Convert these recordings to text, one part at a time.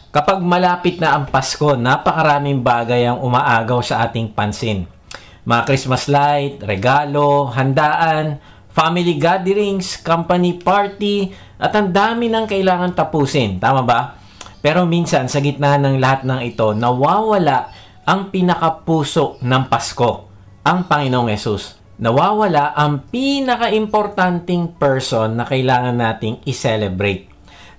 Kapag malapit na ang Pasko, napakaraming bagay ang umaagaw sa ating pansin. Mga Christmas light, regalo, handaan, family gatherings, company party, at ang dami ng kailangan tapusin. Tama ba? Pero minsan, sa gitna ng lahat ng ito, nawawala ang pinakapuso ng Pasko, ang Panginoong Yesus. Nawawala ang pinaka-importanting person na kailangan nating i-celebrate.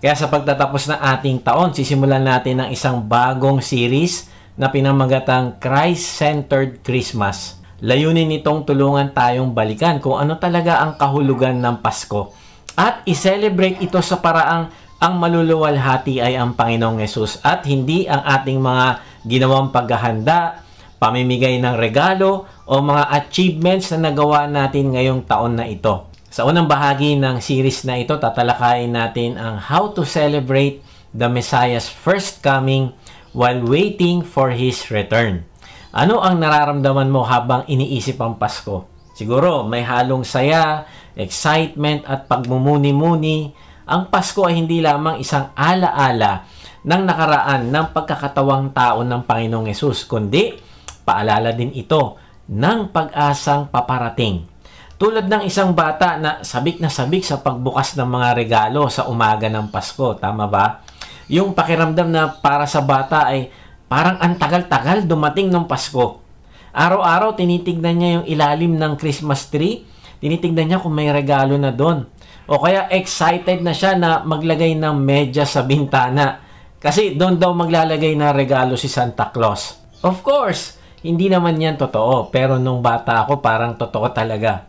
Kaya sa pagtatapos ng ating taon, sisimulan natin ng isang bagong series na pinamagatang Christ-Centered Christmas. Layunin nitong tulungan tayong balikan kung ano talaga ang kahulugan ng Pasko at i-celebrate ito sa paraang ang maluluwalhati ay ang Panginoong Yesus at hindi ang ating mga ginawang paghahanda, pamimigay ng regalo o mga achievements na nagawa natin ngayong taon na ito. Sa unang bahagi ng series na ito, tatalakayin natin ang how to celebrate the Messiah's first coming while waiting for His return. Ano ang nararamdaman mo habang iniisip ang Pasko? Siguro may halong saya, excitement at pagmumuni-muni. Ang Pasko ay hindi lamang isang alaala ng nakaraan ng pagkakatawang tao ng Panginoong Yesus, kundi paalala din ito ng pag-asang paparating. Tulad ng isang bata na sabik sa pagbukas ng mga regalo sa umaga ng Pasko. Tama ba? Yung pakiramdam na para sa bata ay parang ang tagal-tagal dumating ng Pasko. Araw-araw tinitignan niya yung ilalim ng Christmas tree. Tinitignan niya kung may regalo na doon. O kaya excited na siya na maglagay ng medyas sa bintana. Kasi doon daw maglalagay ng regalo si Santa Claus. Of course, hindi naman yan totoo. Pero nung bata ako, parang totoo talaga.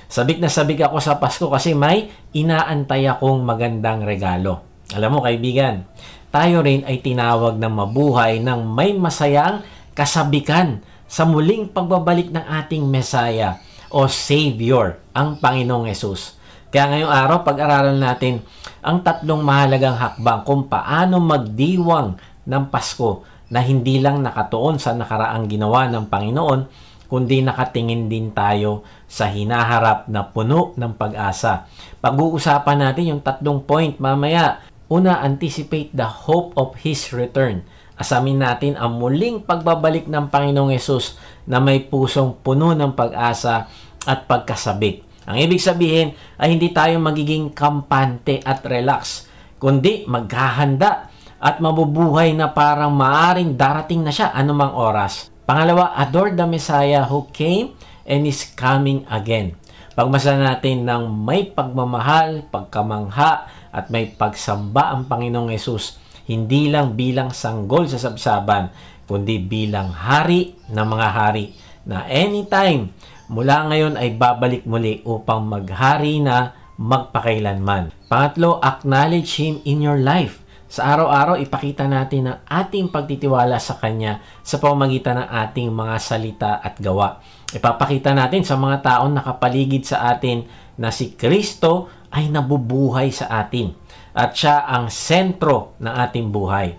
Sabik ako sa Pasko kasi may inaantay akong magandang regalo. Alam mo kaibigan, tayo rin ay tinawag na mabuhay ng may masayang kasabikan sa muling pagbabalik ng ating Messiah o Savior, ang Panginoong Yesus. Kaya ngayong araw, pag-aralan natin ang tatlong mahalagang hakbang kung paano magdiwang ng Pasko na hindi lang nakatuon sa nakaraang ginawa ng Panginoon, kundi nakatingin din tayo sa hinaharap na puno ng pag-asa. Pag-uusapan natin yung tatlong point mamaya. Una, anticipate the hope of His return. Asamin natin ang muling pagbabalik ng Panginoong Yesus na may pusong puno ng pag-asa at pagkasabik. Ang ibig sabihin ay hindi tayo magiging kampante at relax, kundi maghahanda at mabubuhay na parang maaring darating na siya anumang oras. Pangalawa, adore the Messiah who came and is coming again. Pagmasa natin ng may pagmamahal, pagkamangha, at may pagsamba ang Panginoong Yesus, hindi lang bilang sanggol sa sabsaban, kundi bilang hari ng mga hari, na anytime mula ngayon ay babalik muli upang maghari na magpakailanman. Pangatlo, acknowledge Him in your life. Sa araw-araw, ipakita natin ang ating pagtitiwala sa Kanya sa pamamagitan ng ating mga salita at gawa. Ipapakita natin sa mga taong nakapaligid sa atin na si Kristo ay nabubuhay sa atin at Siya ang sentro ng ating buhay.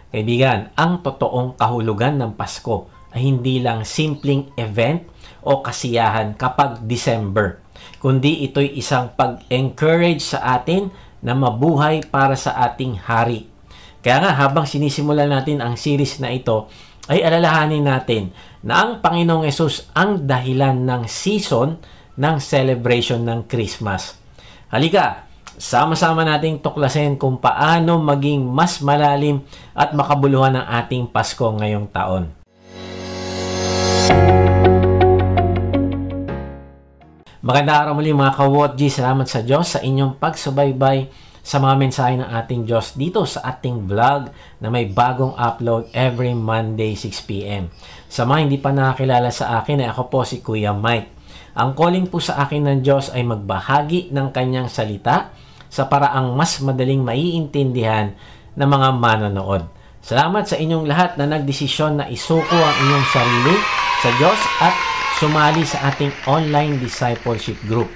Kaibigan, ang totoong kahulugan ng Pasko ay hindi lang simpleng event o kasiyahan kapag December, kundi ito'y isang pag-encourage sa atin na mabuhay para sa ating hari. Kaya nga habang sinisimulan natin ang series na ito, ay alalahanin natin na ang Panginoong Yesus ang dahilan ng season ng celebration ng Christmas. Halika, sama-sama nating tuklasin kung paano maging mas malalim at makabuluhan ang ating Pasko ngayong taon. Magandang araw muli mga ka-WOTG. Salamat sa Diyos sa inyong pagsubaybay sa mga mensahe ng ating Diyos dito sa ating vlog na may bagong upload every Monday 6 p.m. Sa mga hindi pa nakakilala sa akin ay ako po si Kuya Mike. Ang calling po sa akin ng Diyos ay magbahagi ng kanyang salita sa paraang mas madaling maiintindihan ng mga manonood. Salamat sa inyong lahat na nagdesisyon na isuko ang inyong sarili sa Diyos at sumali sa ating online discipleship group.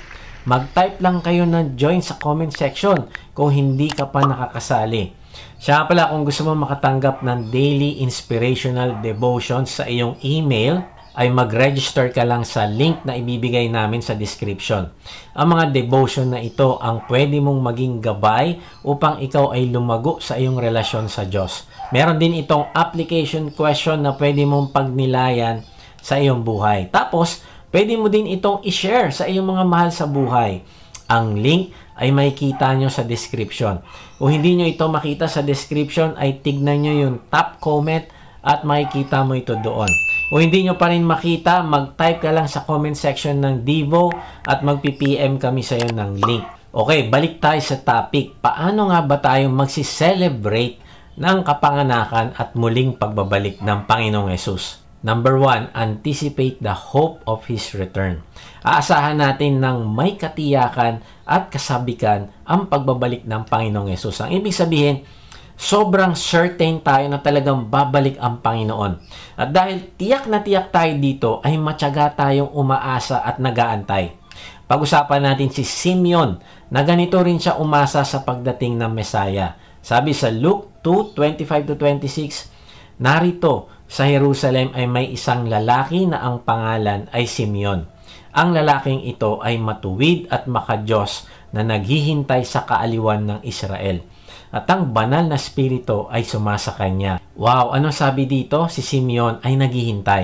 Mag-type lang kayo ng join sa comment section kung hindi ka pa nakakasali. Siya pala, kung gusto mo makatanggap ng daily inspirational devotions sa iyong email, ay mag-register ka lang sa link na ibibigay namin sa description. Ang mga devotion na ito ang pwede mong maging gabay upang ikaw ay lumago sa iyong relasyon sa Diyos. Meron din itong application question na pwede mong pagnilayan sa iyong buhay. Tapos, pwede mo din itong i-share sa iyong mga mahal sa buhay. Ang link ay makikita nyo sa description. Kung hindi nyo ito makita sa description, ay tignan nyo yung top comment at makikita mo ito doon. Kung hindi nyo pa rin makita, mag-type ka lang sa comment section ng Devo at magpi-PM kami sa iyo ng link. Okay, balik tayo sa topic. Paano nga ba tayo magsi-celebrate ng kapanganakan at muling pagbabalik ng Panginoong Yesus? Number 1, anticipate the hope of His return. Aasahan natin ng may katiyakan at kasabikan ang pagbabalik ng Panginoong Yesus. Ang ibig sabihin, sobrang certain tayo na talagang babalik ang Panginoon. At dahil tiyak na tiyak tayo dito, ay matyaga tayong umaasa at nagaantay. Pag-usapan natin si Simeon, na ganito rin siya umasa sa pagdating ng Mesaya. Sabi sa Luke 2:25-26, narito, sa Jerusalem ay may isang lalaki na ang pangalan ay Simeon. Ang lalaking ito ay matuwid at makadiyos na naghihintay sa kaaliwan ng Israel. At ang banal na spirito ay sumasa kanya. Wow, ano sabi dito? Si Simeon ay naghihintay.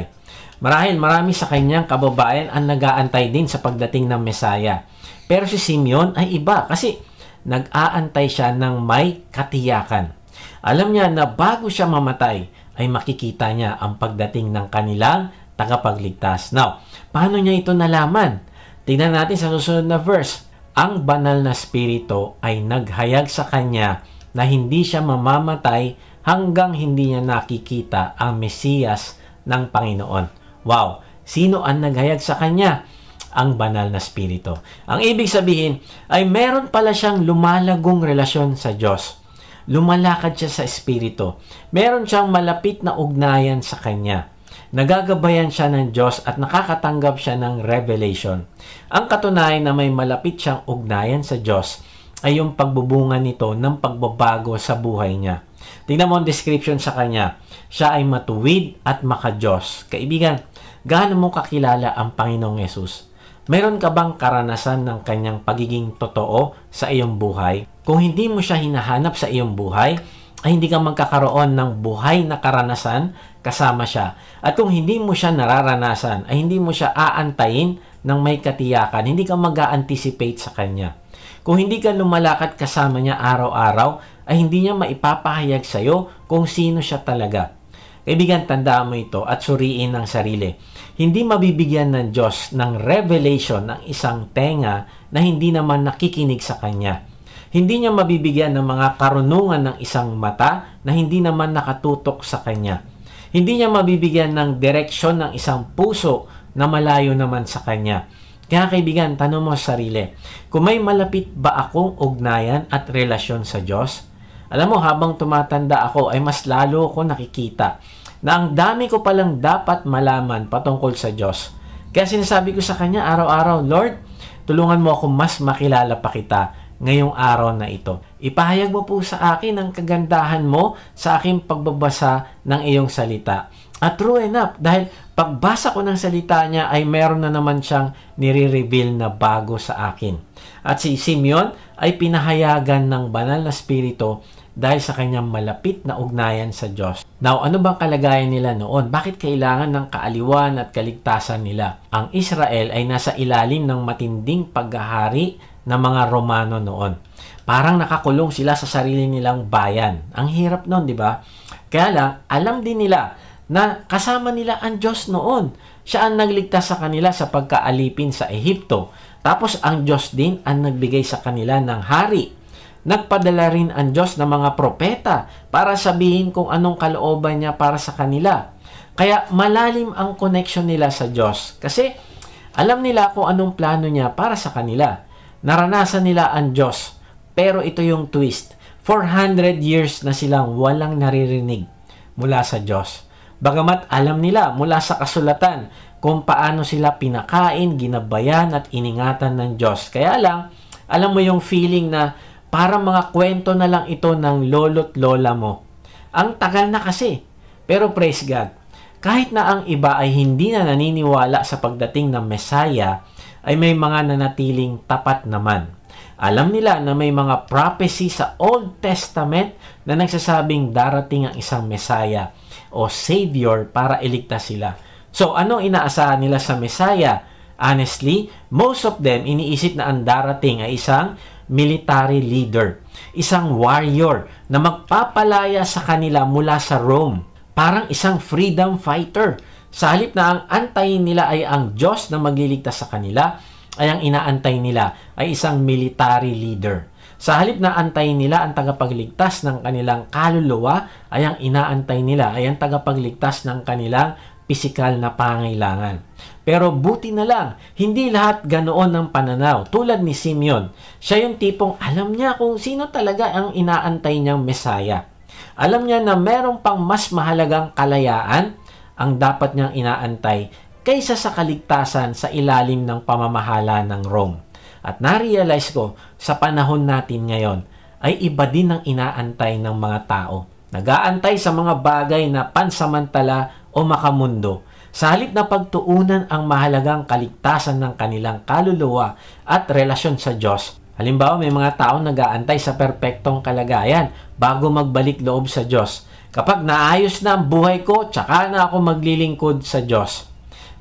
Marahil marami sa kanyang kababayan ang nag-aantay din sa pagdating ng Mesaya. Pero si Simeon ay iba kasi nag-aantay siya ng may katiyakan. Alam niya na bago siya mamatay, ay makikita niya ang pagdating ng kanilang tagapagligtas. Now, paano niya ito nalaman? Tingnan natin sa susunod na verse. Ang banal na spirito ay naghayag sa kanya na hindi siya mamamatay hanggang hindi niya nakikita ang Mesiyas ng Panginoon. Wow! Sino ang naghayag sa kanya? Ang banal na spirito. Ang ibig sabihin ay meron pala siyang lumalagong relasyon sa Diyos. Lumalakad siya sa espiritu. Meron siyang malapit na ugnayan sa kanya. Nagagabayan siya ng Diyos at nakakatanggap siya ng revelation. Ang katunayan na may malapit siyang ugnayan sa Diyos ay yung pagbubunga nito ng pagbabago sa buhay niya. Tingnan mo ang description sa kanya. Siya ay matuwid at makadiyos. Kaibigan, gaano mo kakilala ang Panginoong Yesus? Mayroon ka bang karanasan ng kanyang pagiging totoo sa iyong buhay? Kung hindi mo siya hinahanap sa iyong buhay, ay hindi ka magkakaroon ng buhay na karanasan kasama siya. At kung hindi mo siya nararanasan, ay hindi mo siya aantayin ng may katiyakan, hindi ka mag-a-anticipate sa kanya. Kung hindi ka lumalakad kasama niya araw-araw, ay hindi niya maipapahayag sa iyo kung sino siya talaga. Kaibigan, tandaan mo ito at suriin ang sarili. Hindi mabibigyan ng Diyos ng revelation ng isang tenga na hindi naman nakikinig sa Kanya. Hindi niya mabibigyan ng mga karunungan ng isang mata na hindi naman nakatutok sa Kanya. Hindi niya mabibigyan ng direksyon ng isang puso na malayo naman sa Kanya. Kaya kaibigan, tanong mo sa sarili, kung may malapit ba akong ugnayan at relasyon sa Diyos? Alam mo, habang tumatanda ako ay mas lalo ko nakikita na ang dami ko palang dapat malaman patungkol sa Diyos. Kaya sinasabi ko sa Kanya araw-araw, Lord, tulungan mo ako mas makilala pa kita ngayong araw na ito. Ipahayag mo po sa akin ang kagandahan mo sa aking pagbabasa ng iyong salita. At true enough, dahil pagbasa ko ng salita niya ay meron na naman siyang nire-reveal na bago sa akin. At si Simeon ay pinahayagan ng banal na spirito dahil sa kanyang malapit na ugnayan sa Diyos. Now, ano bang kalagayan nila noon? Bakit kailangan ng kaaliwan at kaligtasan nila? Ang Israel ay nasa ilalim ng matinding paghahari ng mga Romano noon. Parang nakakulong sila sa sarili nilang bayan. Ang hirap noon, di ba? Kaya lang, alam din nila na kasama nila ang Diyos noon. Siya ang nagligtas sa kanila sa pagkaalipin sa Ehipto. Tapos ang Diyos din ang nagbigay sa kanila ng hari. Nagpadala rin ang Diyos ng mga propeta para sabihin kung anong kalooban niya para sa kanila. Kaya malalim ang connection nila sa Diyos. Kasi alam nila kung anong plano niya para sa kanila. Naranasan nila ang Diyos. Pero ito yung twist. 400 years na silang walang naririnig mula sa Diyos. Bagamat alam nila mula sa kasulatan kung paano sila pinakain, ginabayan at iningatan ng Diyos. Kaya lang, alam mo yung feeling na parang mga kwento na lang ito ng lolo't lola mo. Ang tagal na kasi. Pero praise God, Kahit na ang iba ay hindi na naniniwala sa pagdating ng Mesaya, ay may mga nanatiling tapat naman. Alam nila na may mga prophecy sa Old Testament na nagsasabing darating ang isang Mesaya o Savior para iligtas sila. So, anong inaasahan nila sa Mesaya? Honestly, most of them iniisip na ang darating ay isang military leader, isang warrior na magpapalaya sa kanila mula sa Rome, parang isang freedom fighter. Sa halip na ang antayin nila ay ang Diyos na magliligtas sa kanila, ay ang inaantay nila ay isang military leader. Sa halip na antayin nila ang tagapagligtas ng kanilang kaluluwa, ay ang inaantay nila ay ang tagapagligtas ng kanilang pisikal na pangailangan. Pero buti na lang, hindi lahat ganoon ang pananaw. Tulad ni Simeon, siya yung tipong alam niya kung sino talaga ang inaantay niyang Mesaya. Alam niya na merong pang mas mahalagang kalayaan ang dapat niyang inaantay kaysa sa kaligtasan sa ilalim ng pamamahala ng Rome. At na-realize ko, sa panahon natin ngayon, ay iba din ang inaantay ng mga tao. Nag-aantay sa mga bagay na pansamantala o makamundo, sa halip na pagtuunan ang mahalagang kaligtasan ng kanilang kaluluwa at relasyon sa Diyos. Halimbawa, may mga taong nag-aantay sa perpektong kalagayan bago magbalik loob sa Diyos. Kapag naayos na ang buhay ko, tsaka na ako maglilingkod sa Diyos.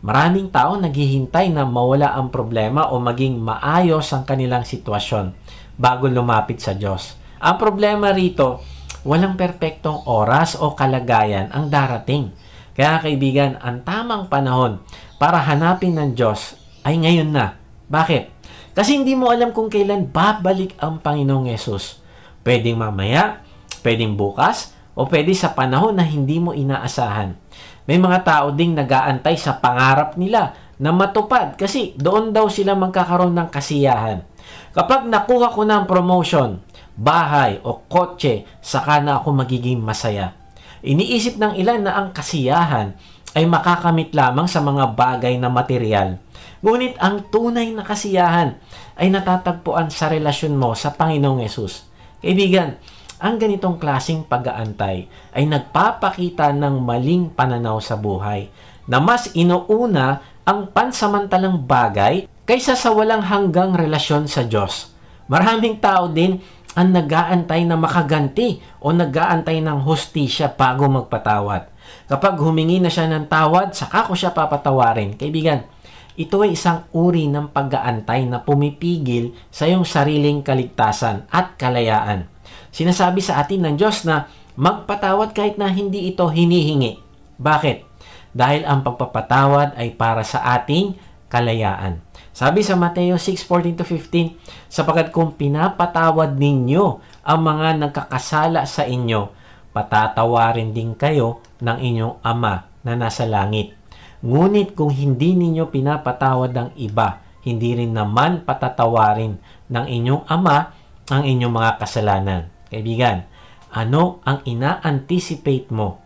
Maraming tao naghihintay na mawala ang problema o maging maayos ang kanilang sitwasyon bago lumapit sa Diyos. Ang problema rito, walang perpektong oras o kalagayan ang darating. Kaya kaibigan, ang tamang panahon para hanapin ng Diyos ay ngayon na. Bakit? Kasi hindi mo alam kung kailan babalik ang Panginoong Yesus. Pwedeng mamaya, pwedeng bukas, o pwede sa panahon na hindi mo inaasahan. May mga tao ding nag-aantay sa pangarap nila na matupad kasi doon daw sila magkakaroon ng kasiyahan. Kapag nakuha ko ng promotion, bahay o kotse, saka na ako magiging masaya. Iniisip ng ilan na ang kasiyahan ay makakamit lamang sa mga bagay na material. Ngunit ang tunay na kasiyahan ay natatagpuan sa relasyon mo sa Panginoong Yesus. Kaibigan, ang ganitong klaseng pag-aantay ay nagpapakita ng maling pananaw sa buhay na mas inuuna ang pansamantalang bagay kaysa sa walang hanggang relasyon sa Diyos. Maraming tao din ang nag-aantay na makaganti o nag-aantay ng hustisya bago magpatawad. Kapag humingi na siya ng tawad, saka ko siya papatawarin. Kaibigan, ito ay isang uri ng pag-aantay na pumipigil sa iyong sariling kaligtasan at kalayaan. Sinasabi sa atin ng Diyos na magpatawad kahit na hindi ito hinihingi. Bakit? Dahil ang pagpapatawad ay para sa ating kalayaan. Sabi sa Mateo 6:14-15, sapagkat kung pinapatawad ninyo ang mga nagkakasala sa inyo, patatawarin din kayo ng inyong Ama na nasa langit. Ngunit kung hindi ninyo pinapatawad ang iba, hindi rin naman patatawarin ng inyong Ama ang inyong mga kasalanan. Kaibigan, ano ang ina-anticipate mo?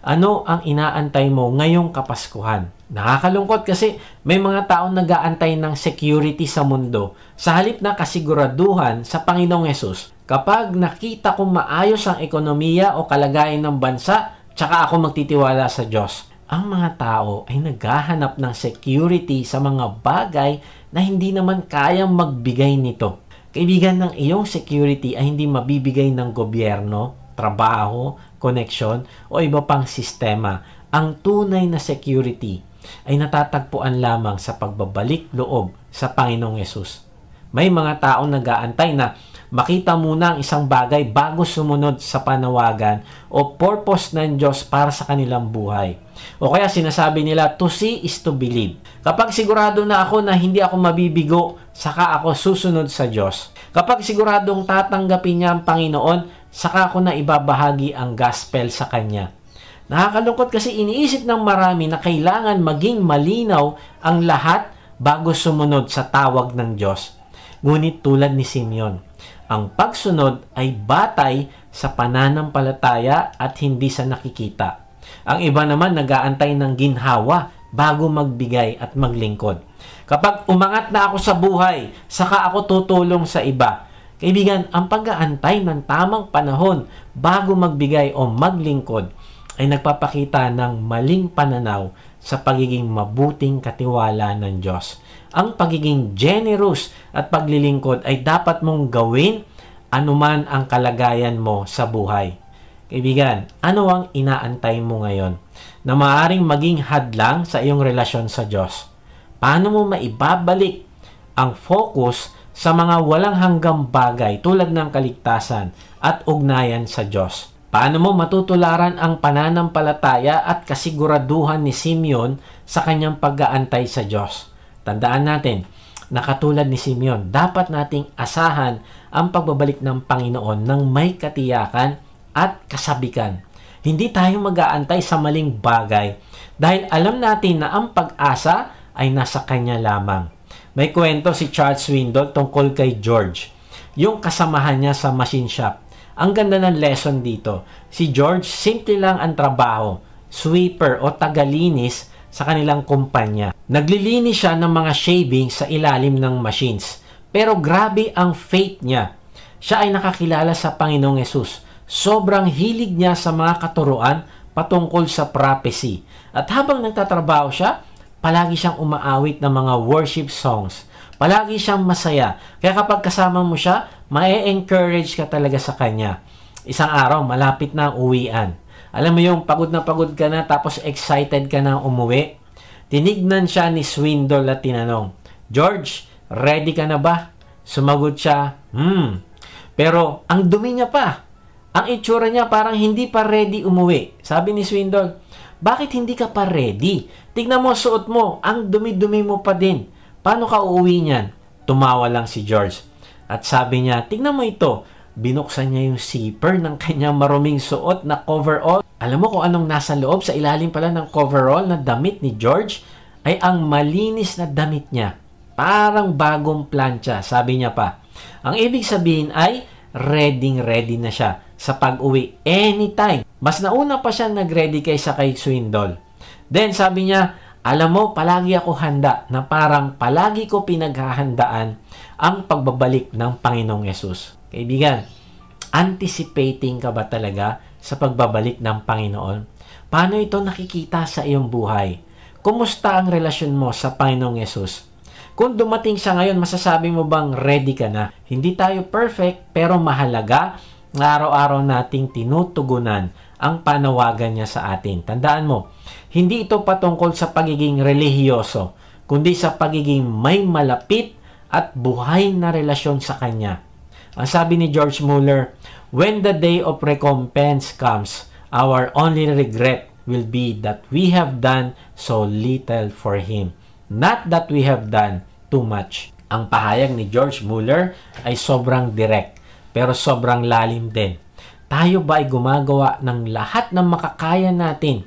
Ano ang inaantay mo ngayong Kapaskuhan? Nakakalungkot kasi may mga taong nag-aantay ng security sa mundo sa halip na kasiguraduhan sa Panginoong Yesus. Kapag nakita kong maayos ang ekonomiya o kalagayan ng bansa, tsaka ako magtitiwala sa Diyos. Ang mga tao ay naghahanap ng security sa mga bagay na hindi naman kayang magbigay nito. Kaibigan, ng iyong security ay hindi mabibigay ng gobyerno, trabaho, koneksyon o iba pang sistema. Ang tunay na security ay natatagpuan lamang sa pagbabalik loob sa Panginoong Yesus. May mga taong nag-aantay na makita muna ang isang bagay bago sumunod sa panawagan o purpose ng Diyos para sa kanilang buhay. O kaya sinasabi nila, to see is to believe. Kapag sigurado na ako na hindi ako mabibigo, saka ako susunod sa Diyos. Kapag siguradong tatanggapin niya ang Panginoon, saka ko na ibabahagi ang gospel sa Kanya. Nakakalungkot kasi iniisip ng marami na kailangan maging malinaw ang lahat bago sumunod sa tawag ng Diyos. Ngunit tulad ni Simeon, ang pagsunod ay batay sa pananampalataya at hindi sa nakikita. Ang iba naman nag-aantay ng ginhawa bago magbigay at maglingkod. Kapag umangat na ako sa buhay, saka ako tutulong sa iba. Kaibigan, ang pag-aantay ng tamang panahon bago magbigay o maglingkod ay nagpapakita ng maling pananaw sa pagiging mabuting katiwala ng Diyos. Ang pagiging generous at paglilingkod ay dapat mong gawin anuman ang kalagayan mo sa buhay. Kaibigan, ano ang inaantay mo ngayon na maaaring maging hadlang sa iyong relasyon sa Diyos? Paano mo maibabalik ang focus sa mga walang hanggang bagay tulad ng kaligtasan at ugnayan sa Diyos? Paano mo matutularan ang pananampalataya at kasiguraduhan ni Simeon sa kanyang pag-aantay sa Diyos? Tandaan natin, na katulad ni Simeon, dapat nating asahan ang pagbabalik ng Panginoon ng may katiyakan at kasabikan. Hindi tayo mag-aantay sa maling bagay dahil alam natin na ang pag-asa ay nasa Kanya lamang. May kwento si Charles Swindoll tungkol kay George, yung kasamahan niya sa machine shop. Ang ganda ng lesson dito. Si George, simple lang ang trabaho, sweeper o tagalinis sa kanilang kumpanya. Naglilinis siya ng mga shavings sa ilalim ng machines. Pero grabe ang faith niya. Siya ay nakakilala sa Panginoong Yesus. Sobrang hilig niya sa mga katuruan patungkol sa prophecy. At habang nagtatrabaho siya, palagi siyang umaawit ng mga worship songs. Palagi siyang masaya. Kaya kapag kasama mo siya, ma-encourage ka talaga sa kanya. Isang araw, malapit na ang uwian. Alam mo yung pagod ka na tapos excited ka na umuwi? Tinignan siya ni Swindoll at tinanong, George, ready ka na ba? Sumagot siya, Pero ang dumi niya pa. Ang itsura niya parang hindi pa ready umuwi. Sabi ni Swindoll, bakit hindi ka pa ready? Tignan mo suot mo, ang dumi-dumi mo pa din. Paano ka uuwi niyan? Tumawa lang si George. At sabi niya, tignan mo ito. Binuksan niya yung zipper ng kanyang maruming suot na coverall. Alam mo kung anong nasa loob? Sa ilalim pala ng coverall na damit ni George ay ang malinis na damit niya. Parang bagong plancha, sabi niya pa. Ang ibig sabihin ay ready na siya sa pag-uwi anytime. Mas nauna pa siya nag-ready kaysa kay Swindoll. Then sabi niya, alam mo, palagi ako handa na parang palagi ko pinaghahandaan ang pagbabalik ng Panginoong Yesus. Kaibigan, anticipating ka ba talaga sa pagbabalik ng Panginoon? Paano ito nakikita sa iyong buhay? Kumusta ang relasyon mo sa Panginoong Yesus? Kung dumating siya ngayon, masasabi mo bang ready ka na? Hindi tayo perfect, pero mahalaga na araw-araw nating tinutugunan ang panawagan niya sa atin. Tandaan mo, hindi ito patungkol sa pagiging relihiyoso, kundi sa pagiging may malapit at buhay na relasyon sa Kanya. Ang sabi ni George Mueller, when the day of recompense comes, our only regret will be that we have done so little for Him, not that we have done too much. Ang pahayag ni George Mueller ay sobrang direct, pero sobrang lalim din. Tayo ba ay gumagawa ng lahat ng makakaya natin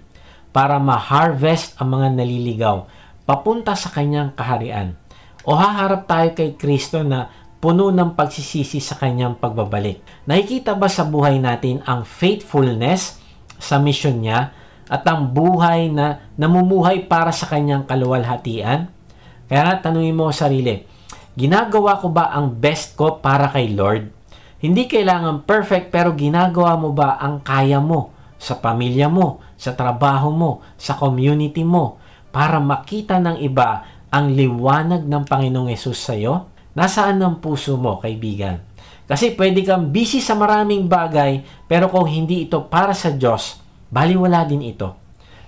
para ma-harvest ang mga naliligaw papunta sa Kanyang kaharian? O haharap tayo kay Kristo na puno ng pagsisisi sa Kanyang pagbabalik? Nakikita ba sa buhay natin ang faithfulness sa mission niya at ang buhay na namumuhay para sa Kanyang kaluwalhatian? Kaya nga, tanungin mo sa sarili, ginagawa ko ba ang best ko para kay Lord? Hindi kailangan perfect, pero ginagawa mo ba ang kaya mo sa pamilya mo, sa trabaho mo, sa community mo, para makita ng iba ang liwanag ng Panginoong Yesus sa iyo? Nasaan ang puso mo, kaibigan? Kasi pwede kang busy sa maraming bagay, pero kung hindi ito para sa Diyos, baliwala din ito.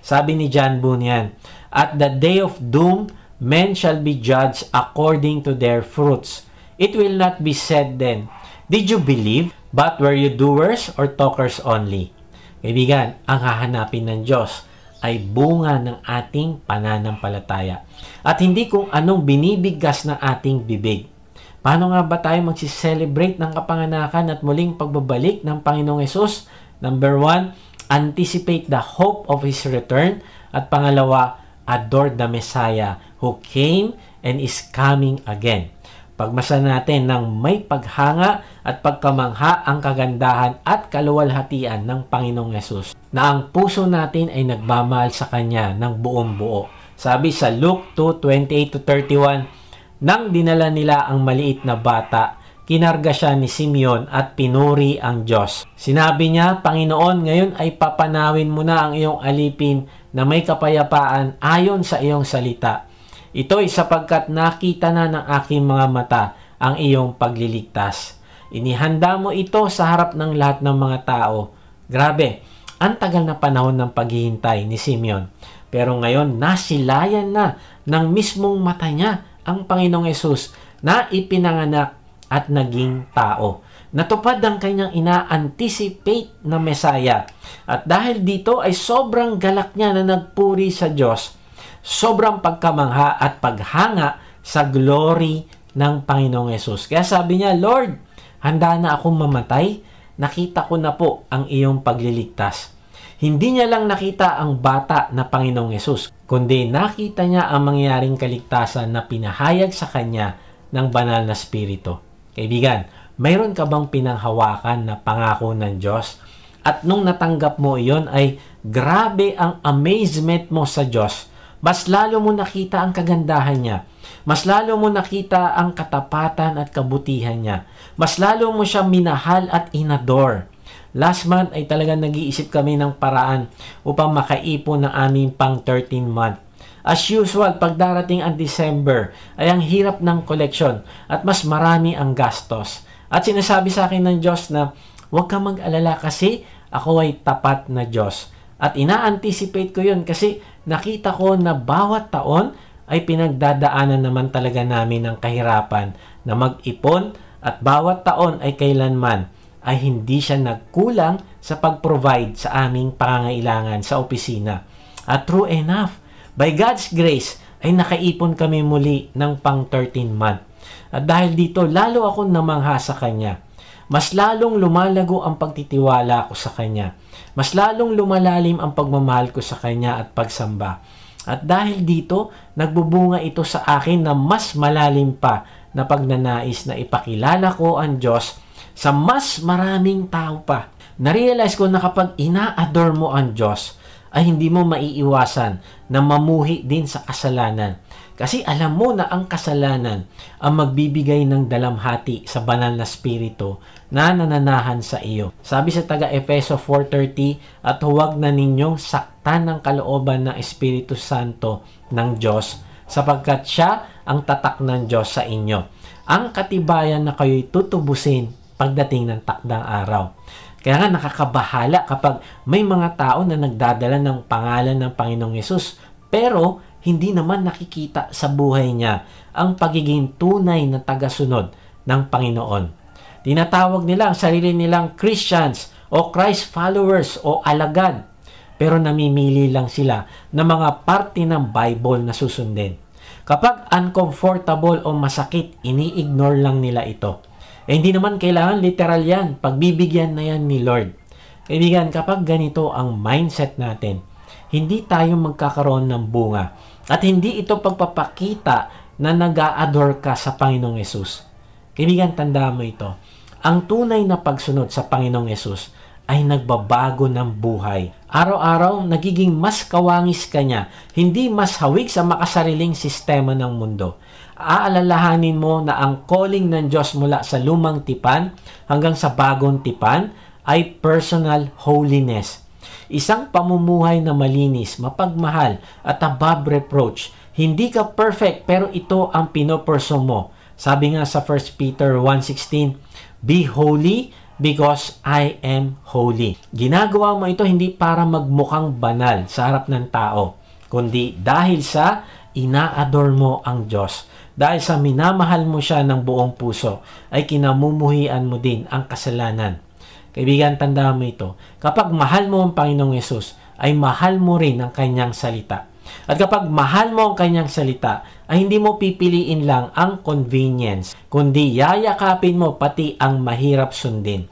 Sabi ni John Bunyan, at the day of doom, men shall be judged according to their fruits. It will not be said then, did you believe, but were you doers or talkers only? Kaibigan, ang hahanapin ng Diyos ay bunga ng ating pananampalataya. At hindi kung anong binibigkas ng ating bibig. Paano nga ba tayo magsiselebrate ng kapanganakan at muling pagbabalik ng Panginoong Yesus? Number 1, anticipate the hope of His return. At pangalawa, adore the Messiah who came and is coming again. Pagmasa natin ng may paghanga at pagkamangha ang kagandahan at kaluwalhatian ng Panginoong Yesus, na ang puso natin ay nagmamahal sa Kanya ng buong buo. Sabi sa Luke 2:28-31, nang dinala nila ang maliit na bata, kinarga siya ni Simeon at pinuri ang Diyos. Sinabi niya, Panginoon, ngayon ay papanawin mo na ang iyong alipin na may kapayapaan ayon sa iyong salita. Ito'y sapagkat nakita na ng aking mga mata ang iyong pagliligtas. Inihanda mo ito sa harap ng lahat ng mga tao. Grabe, ang tagal na panahon ng paghihintay ni Simeon. Pero ngayon, nasilayan na ng mismong mata niya ang Panginoong Yesus na ipinanganak at naging tao. Natupad ang kanyang ina-anticipate na Mesaya. At dahil dito ay sobrang galak niya na nagpuri sa Diyos, sobrang pagkamangha at paghanga sa glory ng Panginoong Yesus. Kaya sabi niya, Lord, handa na akong mamatay, nakita ko na po ang iyong pagliligtas. Hindi niya lang nakita ang bata na Panginoong Yesus, kundi nakita niya ang mangyayaring kaligtasan na pinahayag sa kanya ng banal na Espiritu. Kaibigan, mayroon ka bang pinanghawakan na pangako ng Diyos? At nung natanggap mo iyon ay grabe ang amazement mo sa Diyos. Mas lalo mo nakita ang kagandahan niya. Mas lalo mo nakita ang katapatan at kabutihan niya. Mas lalo mo siya minahal at inadore. Last month ay talagang nag-iisip kami ng paraan upang makaipon ng aming pang 13 month. As usual, pag darating ang December, ay ang hirap ng koleksyon at mas marami ang gastos. At sinasabi sa akin ng Diyos na huwag ka mag-alala kasi ako ay tapat na Diyos. At ina-anticipate ko yun kasi nakita ko na bawat taon ay pinagdadaanan naman talaga namin ng kahirapan na mag-ipon at bawat taon ay kailanman ay hindi siya nagkulang sa pag-provide sa aming pangangailangan sa opisina. At true enough, by God's grace, ay nakaipon kami muli ng pang 13 month. At dahil dito, lalo akong namangha sa Kanya. Mas lalong lumalago ang pagtitiwala ko sa Kanya. Mas lalong lumalalim ang pagmamahal ko sa Kanya at pagsamba. At dahil dito, nagbubunga ito sa akin na mas malalim pa na pagnanais na ipakilala ko ang Diyos sa mas maraming tao pa. Narealize ko na kapag ina-adore mo ang Diyos, ay hindi mo maiiwasan na mamuhi din sa kasalanan. Kasi alam mo na ang kasalanan ang magbibigay ng dalamhati sa banal na spirito na nananahan sa iyo. Sabi sa taga-Efeso 4:30, at huwag na ninyong saktan ng kalooban ng Espiritu Santo ng Diyos, sapagkat siya ang tatak ng Diyos sa inyo. Ang katibayan na kayo'y tutubusin pagdating ng takdang araw. Kaya nga nakakabahala kapag may mga tao na nagdadala ng pangalan ng Panginoong Yesus pero hindi naman nakikita sa buhay niya ang pagiging tunay na tagasunod ng Panginoon. Tinatawag nila ang sarili nilang Christians o Christ followers o alagad pero namimili lang sila ng mga parte ng Bible na susundin. Kapag uncomfortable o masakit, ini-ignore lang nila ito. Hindi naman kailangan literal yan. Pagbibigyan na yan ni Lord. Kaibigan, kapag ganito ang mindset natin, hindi tayo magkakaroon ng bunga. At hindi ito pagpapakita na nag-a-adore ka sa Panginoong Yesus. Kaibigan, tandaan mo ito. Ang tunay na pagsunod sa Panginoong Yesus ay nagbabago ng buhay. Araw-araw, nagiging mas kawangis ka niya. Hindi mas hawig sa makasariling sistema ng mundo. Aalalahanin mo na ang calling ng Diyos mula sa lumang tipan hanggang sa bagong tipan ay personal holiness. Isang pamumuhay na malinis, mapagmahal at above reproach. Hindi ka perfect pero ito ang pinoperso mo. Sabi nga sa 1 Peter 1:16, be holy because I am holy. Ginagawa mo ito hindi para magmukhang banal sa harap ng tao, kundi dahil sa ina-adore mo ang Diyos. Dahil sa minamahal mo siya ng buong puso, ay kinamumuhian mo din ang kasalanan. Kaibigan, tandaan mo ito. Kapag mahal mo ang Panginoong Yesus, ay mahal mo rin ang kanyang salita. At kapag mahal mo ang kanyang salita, ay hindi mo pipiliin lang ang convenience, kundi yayakapin mo pati ang mahirap sundin.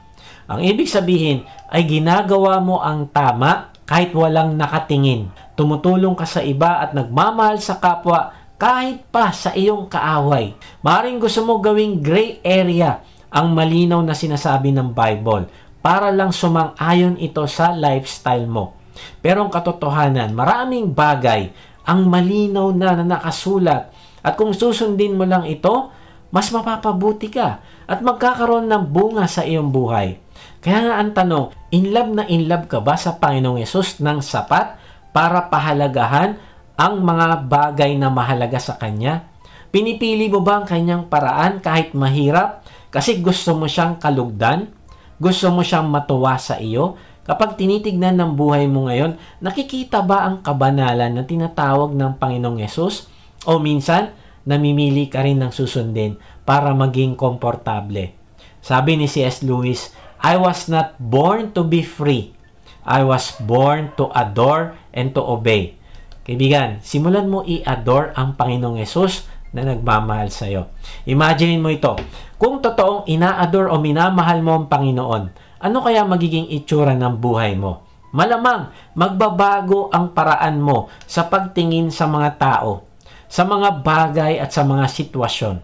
Ang ibig sabihin ay ginagawa mo ang tama kahit walang nakatingin. Tumutulong ka sa iba at nagmamahal sa kapwa kahit pa sa iyong kaaway. Maaaring gusto mo gawing gray area ang malinaw na sinasabi ng Bible para lang sumang-ayon ito sa lifestyle mo. Pero ang katotohanan, maraming bagay ang malinaw na nakasulat at kung susundin mo lang ito, mas mapapabuti ka at magkakaroon ng bunga sa iyong buhay. Kaya nga ang tanong, in love ka ba sa Panginoong Yesus ng sapat para pahalagahan ang mga bagay na mahalaga sa Kanya? Pinipili mo ba ang Kanyang paraan kahit mahirap kasi gusto mo siyang kalugdan? Gusto mo siyang matuwa sa iyo? Kapag tinitignan ng buhay mo ngayon, nakikita ba ang kabanalan na tinatawag ng Panginoong Yesus? O minsan, namimili ka rin ng susundin para maging komportable. Sabi ni C.S. Lewis, I was not born to be free. I was born to adore and to obey. Kaibigan, simulan mo i-adore ang Panginoong Yesus na nagmamahal sa iyo. Imagine mo ito. Kung totoong ina-adore o minamahal mo ang Panginoon, ano kaya magiging itsura ng buhay mo? Malamang, magbabago ang paraan mo sa pagtingin sa mga tao, sa mga bagay at sa mga sitwasyon.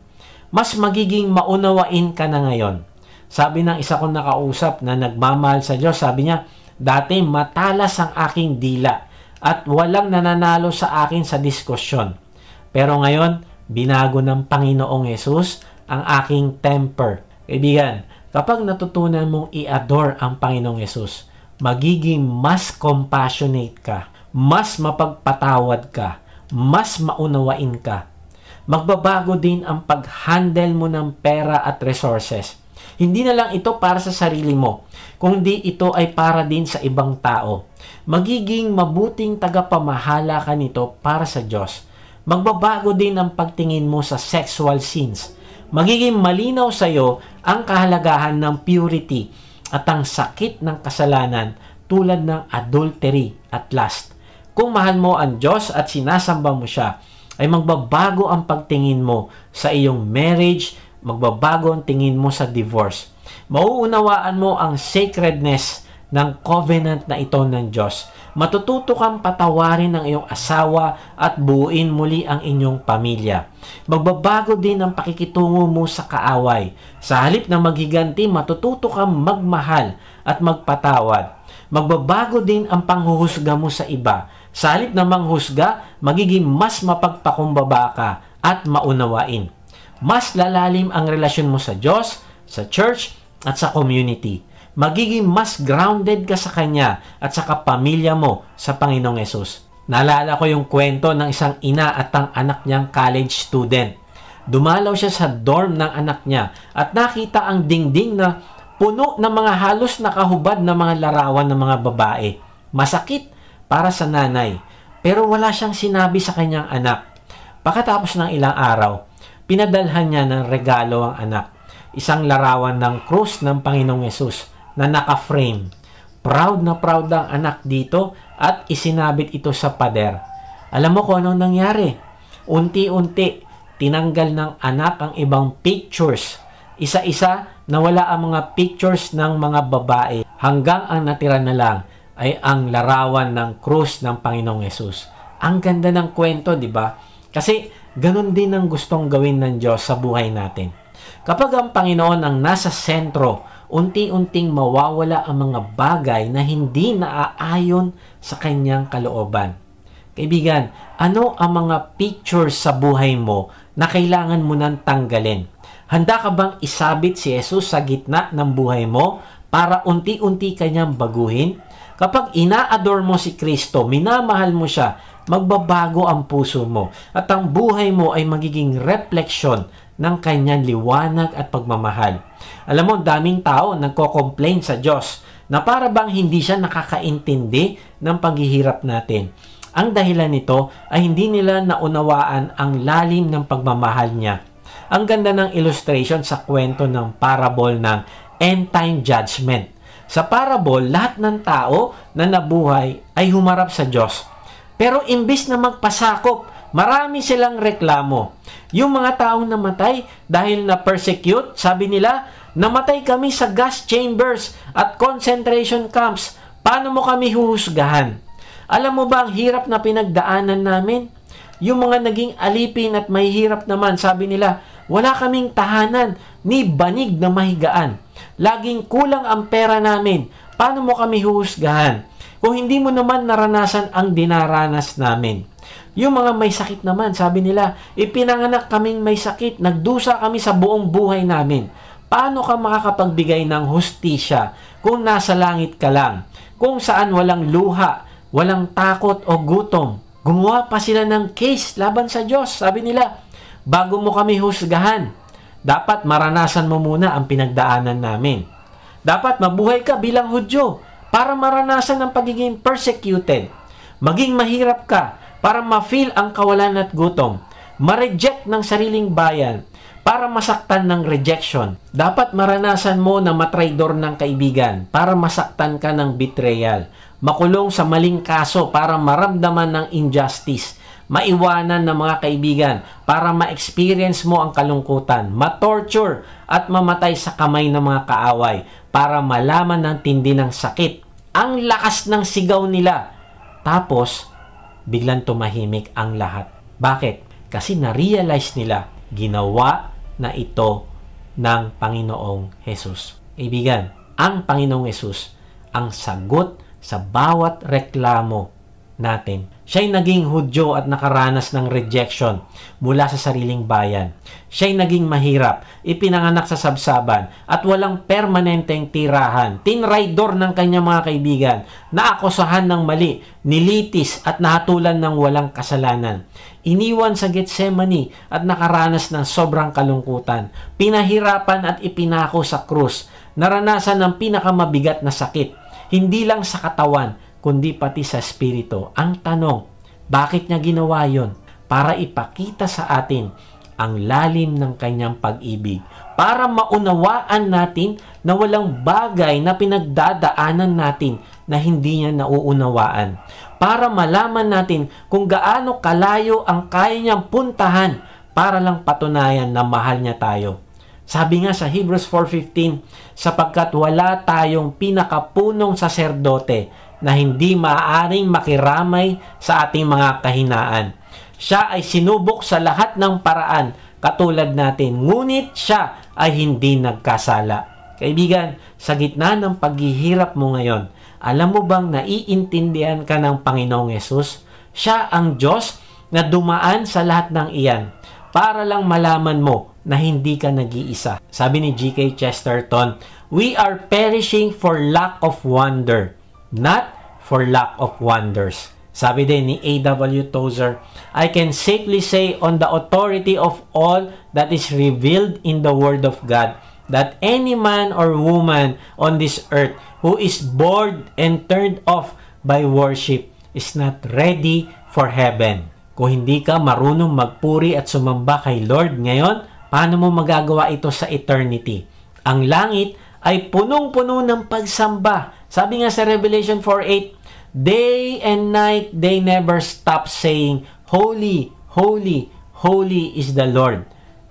Mas magiging maunawain ka na ngayon. Sabi ng isa kong nakausap na nagmamahal sa Diyos, sabi niya, dati matalas ang aking dila at walang nananalo sa akin sa diskusyon. Pero ngayon, binago ng Panginoong Yesus ang aking temper. Kaibigan, kapag natutunan mong i-adore ang Panginoong Yesus, magiging mas compassionate ka, mas mapagpatawad ka, mas maunawain ka. Magbabago din ang pag-handle mo ng pera at resources. Hindi na lang ito para sa sarili mo, kundi ito ay para din sa ibang tao. Magiging mabuting tagapamahala ka nito para sa Diyos. Magbabago din ang pagtingin mo sa sexual sins. Magiging malinaw sa iyo ang kahalagahan ng purity at ang sakit ng kasalanan tulad ng adultery at lust. Kung mahal mo ang Diyos at sinasamba mo siya, ay magbabago ang pagtingin mo sa iyong marriage, magbabago ang tingin mo sa divorce. Mauunawaan mo ang sacredness ng covenant na ito ng Diyos. Matututo kang patawarin ang iyong asawa at buuin muli ang inyong pamilya. Magbabago din ang pakikitungo mo sa kaaway. Sa halip na maghiganti, matututo kang magmahal at magpatawad. Magbabago din ang panghuhusga mo sa iba. Sa halip na manghusga, magiging mas mapagpakumbaba ka at maunawain. Mas lalalim ang relasyon mo sa Diyos, sa church, at sa community. Magiging mas grounded ka sa Kanya at sa kapamilya mo sa Panginoong Yesus. Naalala ko yung kwento ng isang ina at ang anak niyang college student. Dumalaw siya sa dorm ng anak niya at nakita ang dingding na puno ng mga halos nakahubad na mga larawan ng mga babae. Masakit para sa nanay, pero wala siyang sinabi sa kanyang anak. Pagkatapos ng ilang araw, pinadalhan niya ng regalo ang anak. Isang larawan ng krus ng Panginoong Yesus na naka-frame. Proud na proud ang anak dito at isinabit ito sa pader. Alam mo kung anong nangyari? Unti-unti, tinanggal ng anak ang ibang pictures. Isa-isa, nawala ang mga pictures ng mga babae hanggang ang natira na lang ay ang larawan ng krus ng Panginoong Yesus. Ang ganda ng kwento, di ba? Kasi ganun din ang gustong gawin ng Diyos sa buhay natin. Kapag ang Panginoon ang nasa sentro, unti-unting mawawala ang mga bagay na hindi naaayon sa kanyang kalooban. Kaibigan, ano ang mga pictures sa buhay mo na kailangan mo nang tanggalin? Handa ka bang isabit si Jesus sa gitna ng buhay mo para unti-unti kanyang baguhin? Kapag ina-adore mo si Kristo, minamahal mo siya, magbabago ang puso mo at ang buhay mo ay magiging refleksyon ng kanyang liwanag at pagmamahal. Alam mo, daming tao nagko-complain sa Diyos na para bang hindi siya nakakaintindi ng paghihirap natin. Ang dahilan nito ay hindi nila naunawaan ang lalim ng pagmamahal niya. Ang ganda ng illustration sa kwento ng parable ng end time judgment. Sa parable, lahat ng tao na nabuhay ay humarap sa Diyos. Pero imbis na magpasakop, marami silang reklamo. Yung mga taong namatay dahil na-persecute, sabi nila, namatay kami sa gas chambers at concentration camps. Paano mo kami huhusgahan? Alam mo ba ang hirap na pinagdaanan namin? Yung mga naging alipin at mahihirap naman, sabi nila, wala kaming tahanan ni banig na mahigaan. Laging kulang ang pera namin. Paano mo kami huhusgahan? Kung hindi mo naman naranasan ang dinaranas namin. Yung mga may sakit naman, sabi nila, ipinanganak kaming may sakit, nagdusa kami sa buong buhay namin. Paano ka makakapagbigay ng hustisya kung nasa langit ka lang? Kung saan walang luha, walang takot o gutom. Gumawa pa sila ng case laban sa Diyos. Sabi nila, bago mo kami husgahan, dapat maranasan mo muna ang pinagdaanan namin. Dapat mabuhay ka bilang Hudyo para maranasan ang pagiging persecuted. Maging mahirap ka para ma-feel ang kawalan at gutom. Ma-reject ng sariling bayan para masaktan ng rejection. Dapat maranasan mo na matraidor ng kaibigan para masaktan ka ng betrayal. Makulong sa maling kaso para maramdaman ng injustice. Maiwanan ng mga kaibigan para ma-experience mo ang kalungkutan. Ma-torture at mamatay sa kamay ng mga kaaway para malaman ng tindi ng sakit. Ang lakas ng sigaw nila. Tapos, biglang tumahimik ang lahat. Bakit? Kasi na-realize nila, ginawa na ito ng Panginoong Jesus. Kaibigan, ang Panginoong Jesus ang sagot sa bawat reklamo natin. Siya'y naging Hudyo at nakaranas ng rejection mula sa sariling bayan. Siya'y naging mahirap, ipinanganak sa sabsaban at walang permanenteng tirahan. Tinraidor ng kanyang mga kaibigan, naakusahan ng mali, nilitis at nahatulan ng walang kasalanan. Iniwan sa Getsemani at nakaranas ng sobrang kalungkutan. Pinahirapan at ipinako sa krus. Naranasan ng pinakamabigat na sakit, hindi lang sa katawan, kundi pati sa espiritu. Ang tanong, bakit niya ginawa yon? Para ipakita sa atin ang lalim ng kanyang pag-ibig. Para maunawaan natin na walang bagay na pinagdadaanan natin na hindi niya nauunawaan. Para malaman natin kung gaano kalayo ang kaya niyang puntahan para lang patunayan na mahal niya tayo. Sabi nga sa Hebrews 4:15, sapagkat wala tayong pinakapunong saserdote na hindi maaaring makiramay sa ating mga kahinaan. Siya ay sinubok sa lahat ng paraan katulad natin, ngunit siya ay hindi nagkasala. Kaibigan, sa gitna ng paghihirap mo ngayon, alam mo bang naiintindihan ka ng Panginoong Yesus? Siya ang Diyos na dumaan sa lahat ng iyan para lang malaman mo na hindi ka nag-iisa. Sabi ni G.K. Chesterton, we are perishing for lack of wonder, not for lack of wonders. Sabi din ni A.W. Tozer, I can safely say on the authority of all that is revealed in the Word of God, that any man or woman on this earth who is bored and turned off by worship is not ready for heaven. Kung hindi ka marunong magpuri at sumamba kay Lord ngayon, paano mo magagawa ito sa eternity? Ang langit ay punong-puno ng pagsamba. Sabi nga sa Revelation 4:8, day and night they never stop saying, Holy, holy, holy is the Lord,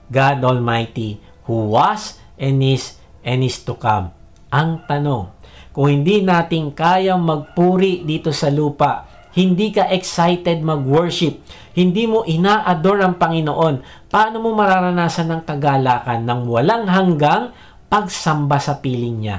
God Almighty, who was and is to come. Ang tanong, kung hindi natin kayang magpuri dito sa lupa, hindi ka excited mag-worship, hindi mo ina-adore ang Panginoon, paano mo mararanasan ng kagalakan ng walang hanggang pagsamba sa piling niya?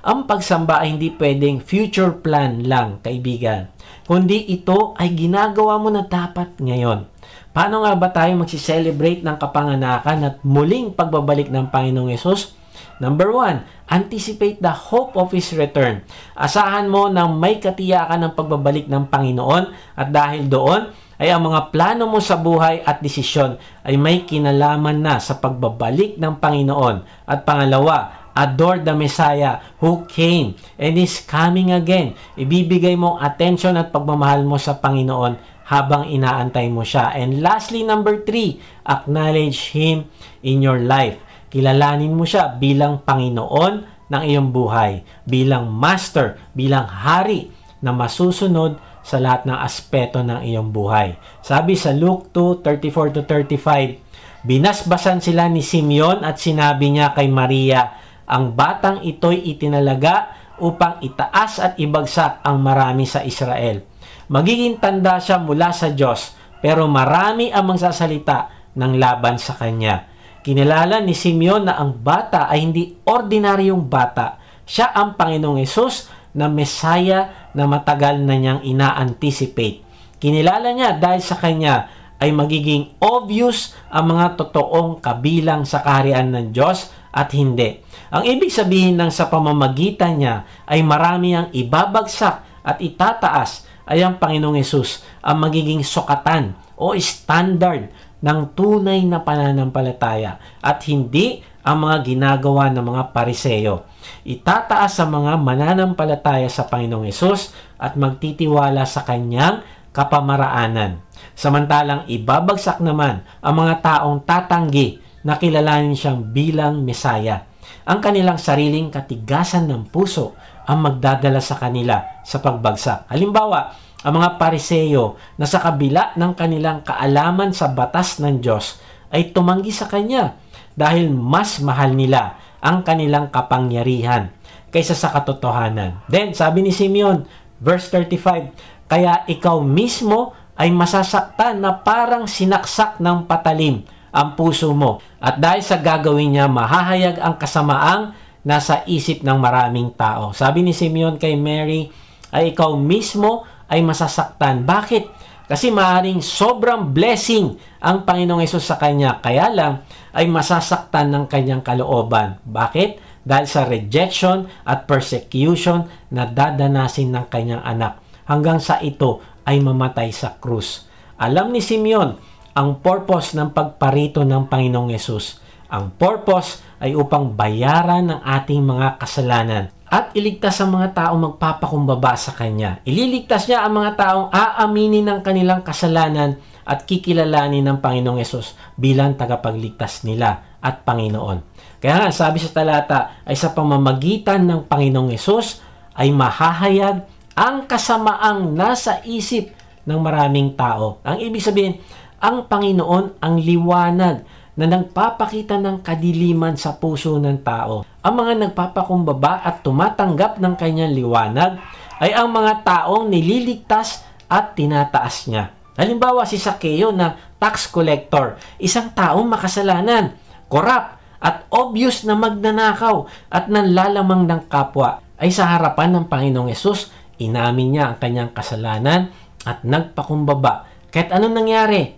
Ang pagsamba ay hindi pwedeng future plan lang, kaibigan, kundi ito ay ginagawa mo na dapat ngayon. Paano nga ba tayo magsiselebrate ng kapanganakan at muling pagbabalik ng Panginoong Yesus? Number 1, anticipate the hope of His return. Asahan mo na may katiyakan ng pagbabalik ng Panginoon at dahil doon ay ang mga plano mo sa buhay at desisyon ay may kinalaman na sa pagbabalik ng Panginoon. At pangalawa, adore the Messiah who came and is coming again. Ibibigay mong attention at pagmamahal mo sa Panginoon habang inaantay mo siya. And lastly, number 3, acknowledge Him in your life. Kilalanin mo siya bilang Panginoon ng iyong buhay, bilang Master, bilang Hari na masusunod sa lahat ng aspeto ng iyong buhay. Sabi sa Luke 2:34-35, binasbasan sila ni Simeon at sinabi niya kay Maria, ang batang ito'y itinalaga upang itaas at ibagsak ang marami sa Israel. Magiging tanda siya mula sa Diyos, pero marami ang magsasalita ng laban sa kanya. Kinilala ni Simeon na ang bata ay hindi ordinaryong bata. Siya ang Panginoong Hesus na Messiah na matagal na niyang ina-anticipate. Kinilala niya dahil sa kanya ay magiging obvious ang mga totoong kabilang sa kaharian ng Diyos at hindi. Ang ibig sabihin ng sa pamamagitan niya ay marami ang ibabagsak at itataas ay ang Panginoong Hesus ang magiging sukatan o standard ng tunay na pananampalataya at hindi ang mga ginagawa ng mga Pariseo. Itataas sa mga mananampalataya sa Panginoong Hesus at magtitiwala sa kanyang kapamaraanan. Samantalang ibabagsak naman ang mga taong tatanggi na kilalanin siyang bilang Mesaya. Ang kanilang sariling katigasan ng puso ang magdadala sa kanila sa pagbagsak. Halimbawa, ang mga Pariseo na sa kabila ng kanilang kaalaman sa batas ng Diyos ay tumanggi sa Kanya dahil mas mahal nila ang kanilang kapangyarihan kaysa sa katotohanan. Then, sabi ni Simeon, verse 35, kaya ikaw mismo ay masasaktan na parang sinaksak ng patalim ang puso mo. At dahil sa gagawin niya, mahahayag ang kasamaang nasa isip ng maraming tao. Sabi ni Simeon kay Mary, ay ikaw mismo ay masasaktan. Bakit? Kasi maaaring sobrang blessing ang Panginoong Hesus sa kanya. Kaya lang ay masasaktan ng kanyang kalooban. Bakit? Dahil sa rejection at persecution na dadanasin ng kanyang anak. Hanggang sa ito ay mamatay sa krus. Alam ni Simeon ang purpose ng pagparito ng Panginoong Hesus. Ang purpose ay upang bayaran ng ating mga kasalanan at iligtas ang mga taong magpapakumbaba sa Kanya. Ililigtas niya ang mga taong aaminin ng kanilang kasalanan at kikilalanin ng Panginoong Hesus bilang tagapagligtas nila at Panginoon. Kaya nga, sabi sa talata, ay sa pamamagitan ng Panginoong Hesus ay mahahayag ang kasamaang nasa isip ng maraming tao. Ang ibig sabihin, ang Panginoon ang liwanag na nagpapakita ng kadiliman sa puso ng tao. Ang mga nagpapakumbaba at tumatanggap ng kanyang liwanag ay ang mga taong nililigtas at tinataas niya. Halimbawa si Sakeo na tax collector, isang taong makasalanan, corrupt at obvious na magnanakaw at nanlalamang ng kapwa, ay sa harapan ng Panginoong Hesus, inamin niya ang kanyang kasalanan at nagpakumbaba. Kahit anong nangyari,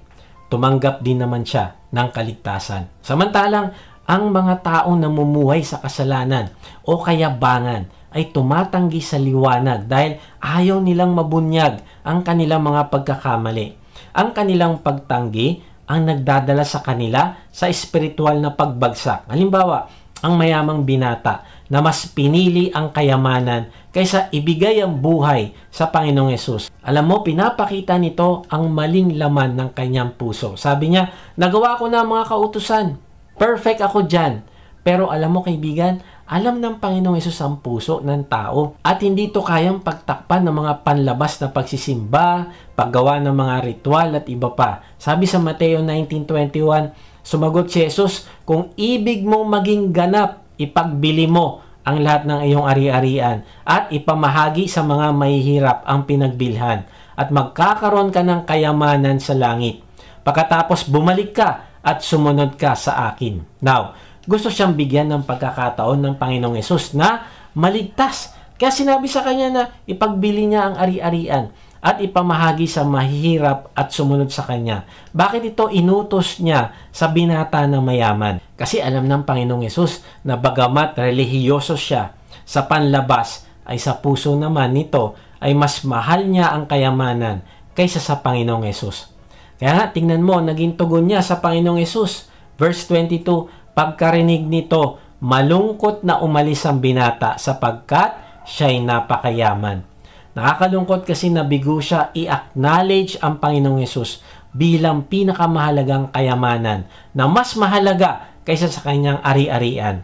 tumanggap din naman siya ng kaligtasan. Samantalang, ang mga taong namumuhay sa kasalanan o kayabangan ay tumatanggi sa liwanag dahil ayaw nilang mabunyag ang kanilang mga pagkakamali. Ang kanilang pagtanggi ang nagdadala sa kanila sa espiritual na pagbagsak. Halimbawa, ang mayamang binata na mas pinili ang kayamanan kaysa ibigay ang buhay sa Panginoong Hesus. Alam mo, pinapakita nito ang maling laman ng kanyang puso. Sabi niya, nagawa ko na ang mga kautusan. Perfect ako dyan. Pero alam mo kaibigan, alam ng Panginoong Hesus ang puso ng tao at hindi ito kayang pagtakpan ng mga panlabas na pagsisimba, paggawa ng mga ritual at iba pa. Sabi sa Mateo 19:21, sumagot si Jesus, kung ibig mong maging ganap, ipagbili mo ang lahat ng iyong ari-arian at ipamahagi sa mga mahihirap ang pinagbilhan at magkakaroon ka ng kayamanan sa langit. Pagkatapos bumalik ka at sumunod ka sa akin. Now, gusto siyang bigyan ng pagkakataon ng Panginoong Hesus na maligtas. Kaya sinabi sa kanya na ipagbili niya ang ari-arian at ipamahagi sa mahihirap at sumunod sa kanya. Bakit ito inutos niya sa binata na mayaman? Kasi alam ng Panginoong Hesus na bagamat relihiyoso siya sa panlabas, ay sa puso naman nito ay mas mahal niya ang kayamanan kaysa sa Panginoong Hesus. Kaya nga, tingnan mo, naging tugon niya sa Panginoong Hesus. Verse 22, pagkarinig nito, malungkot na umalis ang binata sapagkat siya'y napakayaman. Nakakalungkot kasi nabigo siya i-acknowledge ang Panginoong Hesus bilang pinakamahalagang kayamanan na mas mahalaga kaysa sa kanyang ari-arian.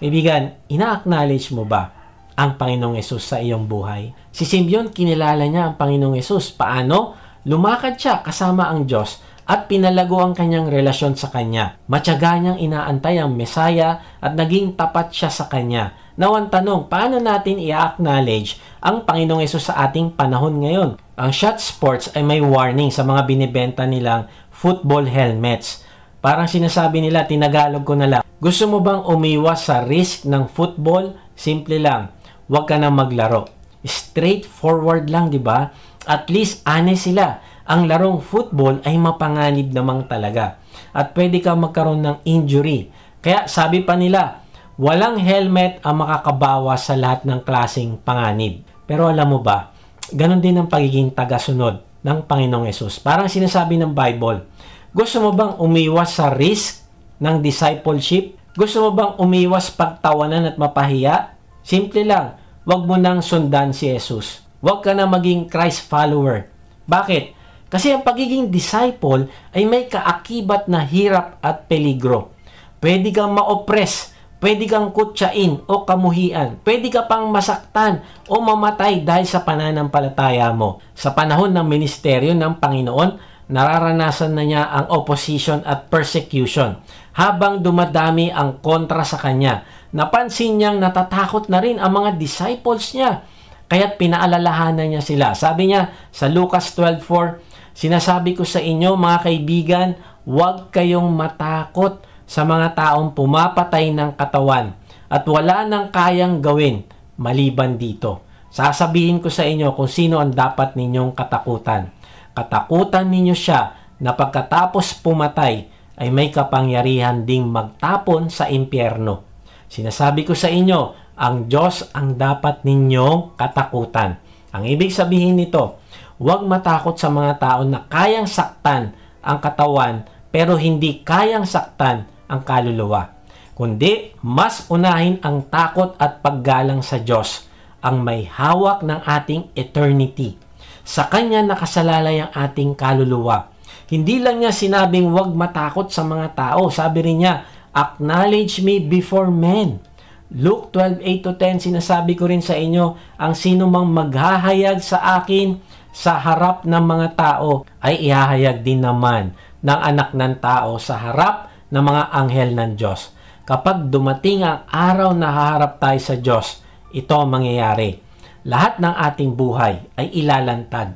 Kaibigan, ina-acknowledge mo ba ang Panginoong Hesus sa iyong buhay? Si Simeon, kinilala niya ang Panginoong Hesus. Paano? Lumakad siya kasama ang Diyos at pinalago ang kanyang relasyon sa Kanya. Matyaga niyang inaantay ang Mesaya at naging tapat siya sa Kanya. Now, ang tanong, paano natin i-acknowledge ang Panginoong Hesus sa ating panahon ngayon? Ang Shot Sports ay may warning sa mga binibenta nilang football helmets. Parang sinasabi nila, tinagalog ko na lang, gusto mo bang umiwas sa risk ng football? Simple lang, huwag ka na maglaro. Straightforward lang, di ba? At least honest sila. Ang larong football ay mapanganib namang talaga at pwede kang magkaroon ng injury. Kaya sabi pa nila, walang helmet ang makakabawas sa lahat ng klaseng panganib. Pero alam mo ba, ganon din ang pagiging tagasunod ng Panginoong Hesus. Parang sinasabi ng Bible, gusto mo bang umiwas sa risk ng discipleship? Gusto mo bang umiwas pagtawanan at mapahiya? Simple lang, wag mo nang sundan si Jesus. Wag ka na maging Christ follower. Bakit? Kasi ang pagiging disciple ay may kaakibat na hirap at peligro. Pwede kang ma-oppress, pwede kang kutsain o kamuhian, pwede ka pang masaktan o mamatay dahil sa pananampalataya mo. Sa panahon ng ministeryo ng Panginoon, nararanasan na niya ang opposition at persecution. Habang dumadami ang kontra sa kanya, napansin niyang natatakot na rin ang mga disciples niya. Kaya't pinaalalahanan niya sila. Sabi niya sa Lucas 12:4, sinasabi ko sa inyo mga kaibigan, huwag kayong matakot sa mga taong pumapatay ng katawan at wala nang kayang gawin maliban dito. Sasabihin ko sa inyo kung sino ang dapat ninyong katakutan. Katakutan ninyo siya na pagkatapos pumatay ay may kapangyarihan ding magtapon sa impyerno. Sinasabi ko sa inyo, ang Diyos ang dapat ninyong katakutan. Ang ibig sabihin nito, huwag matakot sa mga tao na kayang saktan ang katawan pero hindi kayang saktan ang kaluluwa. Kundi, mas unahin ang takot at paggalang sa Diyos, ang may hawak ng ating eternity. Sa Kanya nakasalalay ang ating kaluluwa. Hindi lang niya sinabing huwag matakot sa mga tao. Sabi rin niya, acknowledge me before men. Luke 12:8-10, sinasabi ko rin sa inyo, ang sino mang maghahayag sa akin sa harap ng mga tao ay ihahayag din naman ng anak ng tao sa harap ng mga anghel ng Diyos. Kapag dumating ang araw na haharap tayo sa Diyos, ito ang mangyayari. Lahat ng ating buhay ay ilalantad.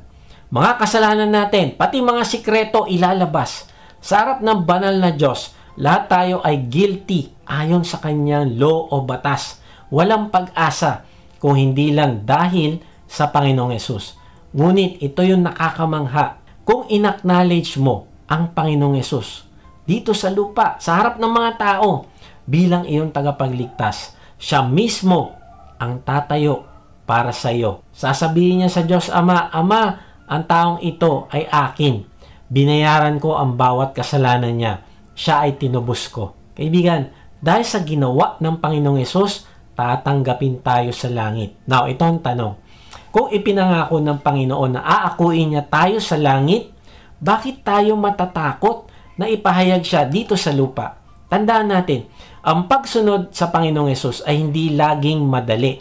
Mga kasalanan natin, pati mga sikreto ilalabas. Sa harap ng banal na Diyos, lahat tayo ay guilty ayon sa kanyang law o batas. Walang pag-asa kung hindi lang dahil sa Panginoong Hesus. Ngunit ito yung nakakamangha. Kung inacknowledge mo ang Panginoong Hesus dito sa lupa, sa harap ng mga tao, bilang iyong tagapagligtas, siya mismo ang tatayo para sa iyo. Sasabihin niya sa Diyos Ama, Ama, ang taong ito ay akin. Binayaran ko ang bawat kasalanan niya. Siya ay tinubos ko. Kaibigan, dahil sa ginawa ng Panginoong Hesus, tatanggapin tayo sa langit. Now, ito ang tanong. Kung ipinangako ng Panginoon na aakuin niya tayo sa langit, bakit tayo matatakot na ipahayag siya dito sa lupa? Tandaan natin, ang pagsunod sa Panginoong Hesus ay hindi laging madali.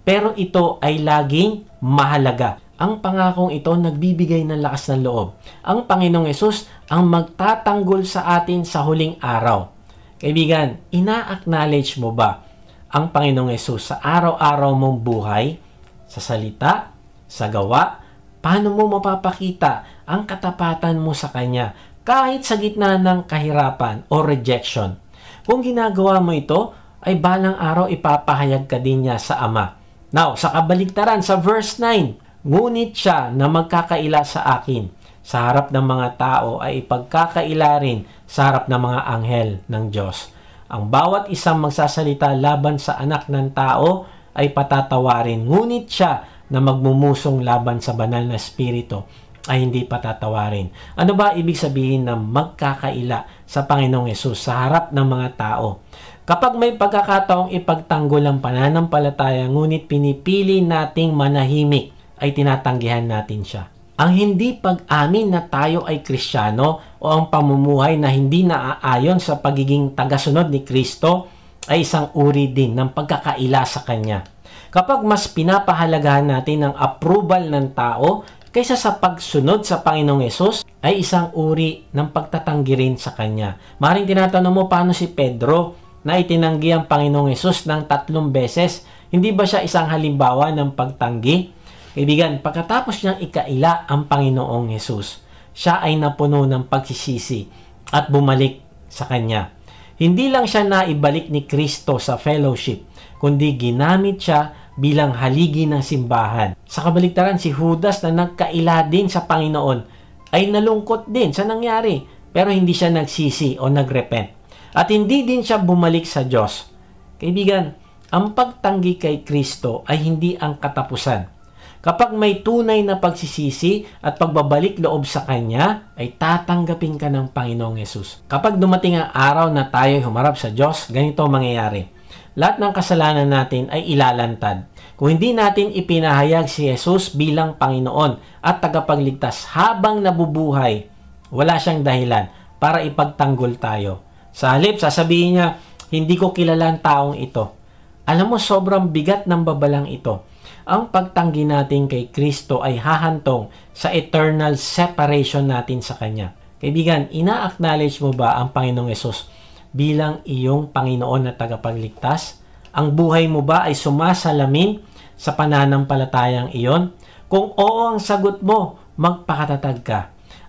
Pero ito ay laging mahalaga. Ang pangakong ito nagbibigay ng lakas ng loob. Ang Panginoong Hesus ang magtatanggol sa atin sa huling araw. Kaibigan, ina-acknowledge mo ba ang Panginoong Hesus sa araw-araw mong buhay? Sa salita? Sa gawa? Paano mo mapapakita ang katapatan mo sa Kanya kahit sa gitna ng kahirapan o rejection? Kung ginagawa mo ito, ay balang araw ipapahayag ka din niya sa Ama. Now, sa kabaligtaran, sa verse 9, ngunit siya na magkakaila sa akin, sa harap ng mga tao ay ipagkakaila rin sa harap ng mga anghel ng Diyos. Ang bawat isang magsasalita laban sa anak ng tao ay patatawarin, ngunit siya na magmumusong laban sa banal na espiritu ay hindi patatawarin. Ano ba ibig sabihin ng magkakaila sa Panginoong Hesus sa harap ng mga tao? Kapag may pagkakataong ipagtanggol ang pananampalataya ngunit pinipili nating manahimik, ay tinatanggihan natin siya. Ang hindi pag-amin na tayo ay Kristiyano o ang pamumuhay na hindi naaayon sa pagiging tagasunod ni Kristo ay isang uri din ng pagkakaila sa Kanya. Kapag mas pinapahalagahan natin ang approval ng tao kaysa sa pagsunod sa Panginoong Hesus, ay isang uri ng pagtatanggi rin sa Kanya. Maring tinatanong mo paano si Pedro na itinanggi ang Panginoong Hesus ng 3 beses. Hindi ba siya isang halimbawa ng pagtanggi? Kaibigan, pagkatapos niyang ikaila ang Panginoong Hesus, siya ay napuno ng pagsisisi at bumalik sa Kanya. Hindi lang siya naibalik ni Kristo sa fellowship, kundi ginamit siya bilang haligi ng simbahan. Sa kabaligtaran, si Judas na nagkaila din sa Panginoon, ay nalungkot din sa nangyari, pero hindi siya nagsisi o nagrepent. At hindi din siya bumalik sa Diyos. Kaibigan, ang pagtanggi kay Kristo ay hindi ang katapusan. Kapag may tunay na pagsisisi at pagbabalik loob sa Kanya, ay tatanggapin ka ng Panginoong Yesus. Kapag dumating ang araw na tayo humarap sa Diyos, ganito ang mangyayari. Lahat ng kasalanan natin ay ilalantad. Kung hindi natin ipinahayag si Jesus bilang Panginoon at tagapagligtas habang nabubuhay, wala siyang dahilan para ipagtanggol tayo. Sa halip, sasabihin niya, hindi ko kilala ang taong ito. Alam mo, sobrang bigat ng babalang ito. Ang pagtanggi natin kay Kristo ay hahantong sa eternal separation natin sa Kanya. Kaibigan, ina-acknowledge mo ba ang Panginoong Yesus bilang iyong Panginoon na tagapagligtas? Ang buhay mo ba ay sumasalamin sa pananampalatayang iyon? Kung oo ang sagot mo, magpakatatag ka.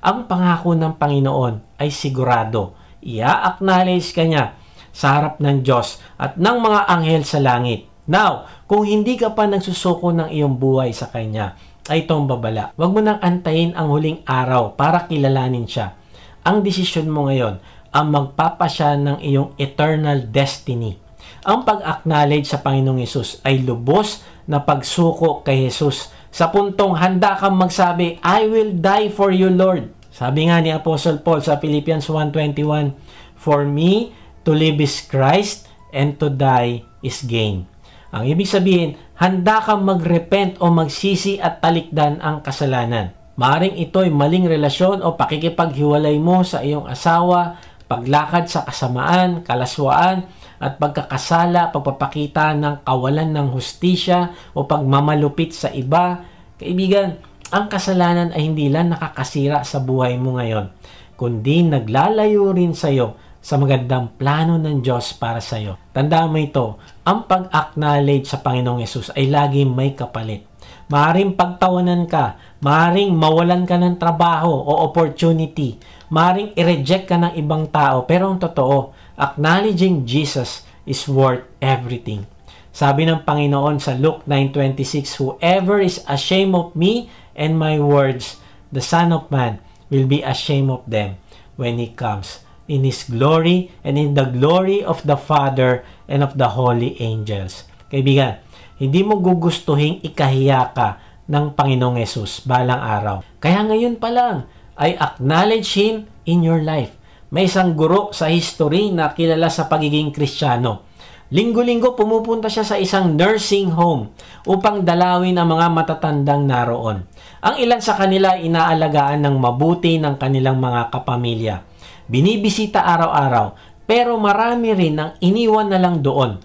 Ang pangako ng Panginoon ay sigurado. Ia-acknowledge ka niya sa harap ng Diyos at ng mga anghel sa langit. Now, kung hindi ka pa nagsusuko ng iyong buhay sa Kanya, ay itong babala. Huwag mo nang antayin ang huling araw para kilalanin siya. Ang desisyon mo ngayon ang magpapasya ng iyong eternal destiny. Ang pag-acknowledge sa Panginoong Yesus ay lubos na pagsuko kay Jesus. Sa puntong handa kang magsabi, I will die for you, Lord. Sabi nga ni Apostle Paul sa Philippians 1:21, For me to live is Christ and to die is gain. Ang ibig sabihin, handa kang magrepent o magsisi at talikdan ang kasalanan. Maaring ito'y maling relasyon o pakikipaghiwalay mo sa iyong asawa, paglakad sa kasamaan, kalaswaan, at pagkakasala, pagpapakita ng kawalan ng hustisya o pagmamalupit sa iba. Kaibigan, ang kasalanan ay hindi lang nakakasira sa buhay mo ngayon, kundi naglalayo rin sa iyo sa magandang plano ng Diyos para sa iyo. Tandaan mo ito, ang pag-acknowledge sa Panginoong Yesus ay laging may kapalit. Maaring pagtawanan ka, maaring mawalan ka ng trabaho o opportunity, maaring i-reject ka ng ibang tao, pero ang totoo, acknowledging Jesus is worth everything. Sabi ng Panginoon sa Luke 9:26, Whoever is ashamed of me and my words, the Son of Man will be ashamed of them when He comes in His glory and in the glory of the Father and of the holy angels. Kaibigan, hindi mo gugustuhin ikahiya ka ng Panginoong Yesus balang araw. Kaya ngayon pa lang ay acknowledge Him in your life. May isang guro sa history na kilala sa pagiging Kristiyano. Linggo-linggo pumupunta siya sa isang nursing home upang dalawin ang mga matatandang naroon. Ang ilan sa kanila ay inaalagaan ng mabuti ng kanilang mga kapamilya. Binibisita araw-araw, pero marami rin ang iniwan na lang doon.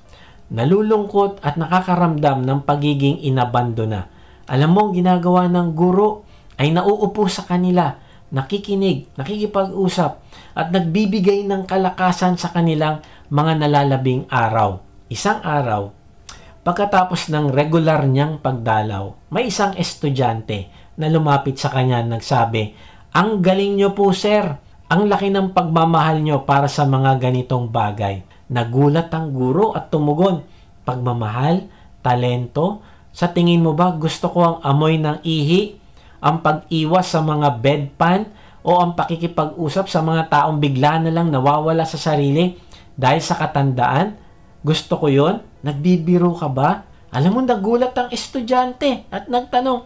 Nalulungkot at nakakaramdam ng pagiging inabandona. Alam mo, ginagawa ng guro ay nauupo sa kanila, nakikinig, nakikipag-usap, at nagbibigay ng kalakasan sa kanilang mga nalalabing araw. Isang araw, pagkatapos ng regular niyang pagdalaw, may isang estudyante na lumapit sa kanya at nagsabi, Ang galing niyo po, sir. Ang laki ng pagmamahal nyo para sa mga ganitong bagay. Nagulat ang guro at tumugon, Pagmamahal? Talento? Sa tingin mo ba gusto ko ang amoy ng ihi? Ang pag-iwas sa mga bedpan? O ang pakikipag-usap sa mga taong bigla na lang nawawala sa sarili dahil sa katandaan? Gusto ko yon? Nagbibiro ka ba? Alam mo, nagulat ang estudyante at nagtanong,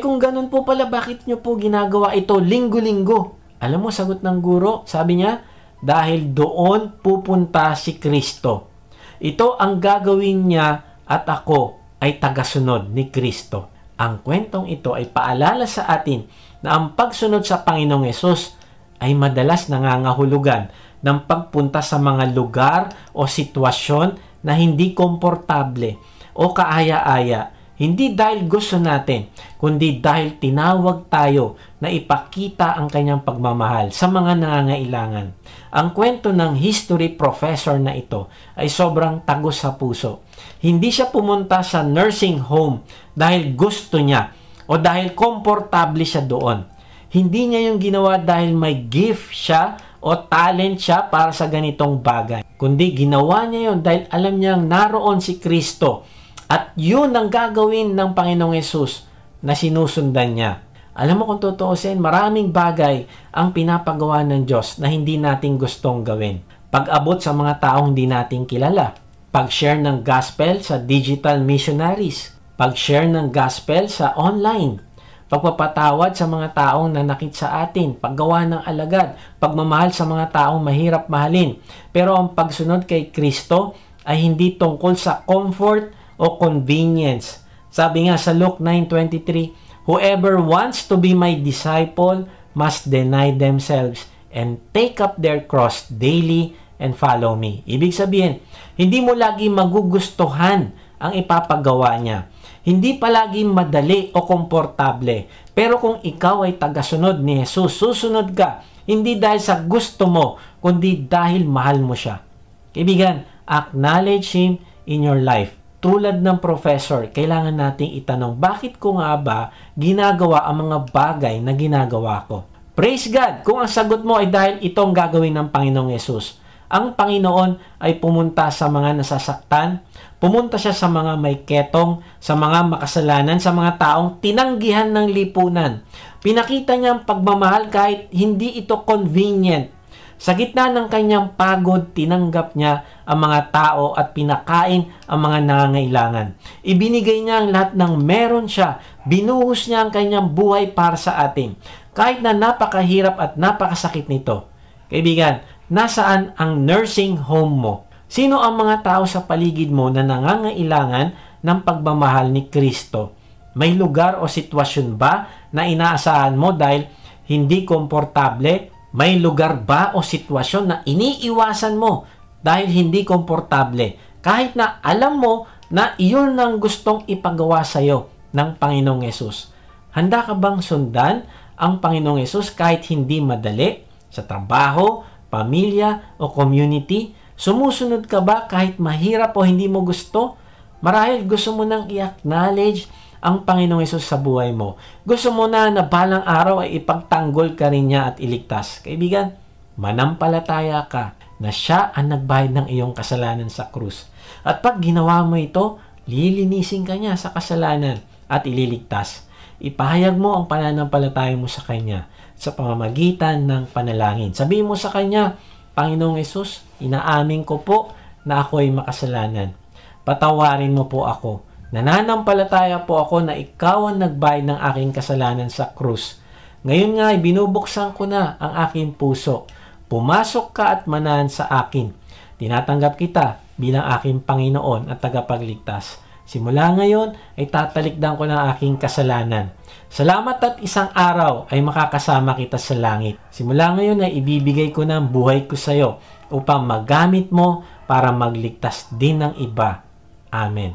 kung ganun po pala, bakit nyo po ginagawa ito linggo-linggo? Alam mo, sagot ng guro, sabi niya, dahil doon pupunta si Kristo. Ito ang gagawin niya at ako ay tagasunod ni Kristo. Ang kwentong ito ay paalala sa atin na ang pagsunod sa Panginoong Yesus ay madalas nangangahulugan ng pagpunta sa mga lugar o sitwasyon na hindi komportable o kaaya-aya. Hindi dahil gusto natin, kundi dahil tinawag tayo na ipakita ang kanyang pagmamahal sa mga nangangailangan. Ang kwento ng history professor na ito ay sobrang tagos sa puso. Hindi siya pumunta sa nursing home dahil gusto niya o dahil komportable siya doon. Hindi niya yung ginawa dahil may gift siya o talent siya para sa ganitong bagay. Kundi ginawa niya yun dahil alam niyang naroon si Kristo. At yun ang gagawin ng Panginoong Yesus na sinusundan niya. Alam mo kung tutuusin, maraming bagay ang pinapagawa ng Diyos na hindi natin gustong gawin. Pag-abot sa mga taong hindi natin kilala, pag-share ng gospel sa digital missionaries, pag-share ng gospel sa online, pagpapatawad sa mga taong nanakit sa atin, paggawa ng alagad, pagmamahal sa mga taong mahirap mahalin. Pero ang pagsunod kay Kristo ay hindi tungkol sa comfort o convenience. Sabi nga sa Luke 9:23, whoever wants to be my disciple must deny themselves and take up their cross daily and follow me. Ibig sabihin, hindi mo lagi magugustuhan ang ipapagawa niya. Hindi palagi madali o komportable. Pero kung ikaw ay tagasunod ni Jesus, susunod ka, hindi dahil sa gusto mo, kundi dahil mahal mo siya. Kaibigan, acknowledge Him in your life. Tulad ng professor, kailangan nating itanong, bakit ko nga ba ginagawa ang mga bagay na ginagawa ko? Praise God! Kung ang sagot mo ay dahil itong gagawin ng Panginoong Yesus. Ang Panginoon ay pumunta sa mga nasasaktan, pumunta siya sa mga may ketong, sa mga makasalanan, sa mga taong tinanggihan ng lipunan. Pinakita niya ang pagmamahal kahit hindi ito convenient. Sa gitna ng kanyang pagod, tinanggap niya ang mga tao at pinakain ang mga nangangailangan. Ibinigay niya ang lahat ng meron siya. Binuhos niya ang kanyang buhay para sa atin. Kahit na napakahirap at napakasakit nito. Kaibigan, nasaan ang nursing home mo? Sino ang mga tao sa paligid mo na nangangailangan ng pagmamahal ni Kristo? May lugar o sitwasyon ba na inaasahan mo dahil hindi komportable? May lugar ba o sitwasyon na iniiwasan mo dahil hindi komportable? Kahit na alam mo na iyon ang gustong ipagawa sa iyo ng Panginoong Yesus. Handa ka bang sundan ang Panginoong Yesus kahit hindi madali sa trabaho, pamilya o community? Sumusunod ka ba kahit mahirap o hindi mo gusto? Marahil gusto mo nang i-acknowledge ang Panginoong Hesus sa buhay mo. Gusto mo na balang araw ay ipagtanggol ka rin niya at iligtas. Kaibigan, manampalataya ka na siya ang nagbayad ng iyong kasalanan sa krus. At pag ginawa mo ito, lilinisin ka niya sa kasalanan at ililigtas. Ipahayag mo ang pananampalataya mo sa Kanya sa pamamagitan ng panalangin. Sabihin mo sa Kanya, Panginoong Hesus, inaamin ko po na ako ay makasalanan. Patawarin mo po ako. Nananampalataya po ako na ikaw ang nagbayad ng aking kasalanan sa krus. Ngayon nga ay binubuksan ko na ang aking puso. Pumasok ka at manahan sa akin. Tinatanggap kita bilang aking Panginoon at tagapagligtas. Simula ngayon ay tatalikdan ko ng aking kasalanan. Salamat at isang araw ay makakasama kita sa langit. Simula ngayon ay ibibigay ko ng buhay ko sa iyo upang magamit mo para magligtas din ng iba. Amen.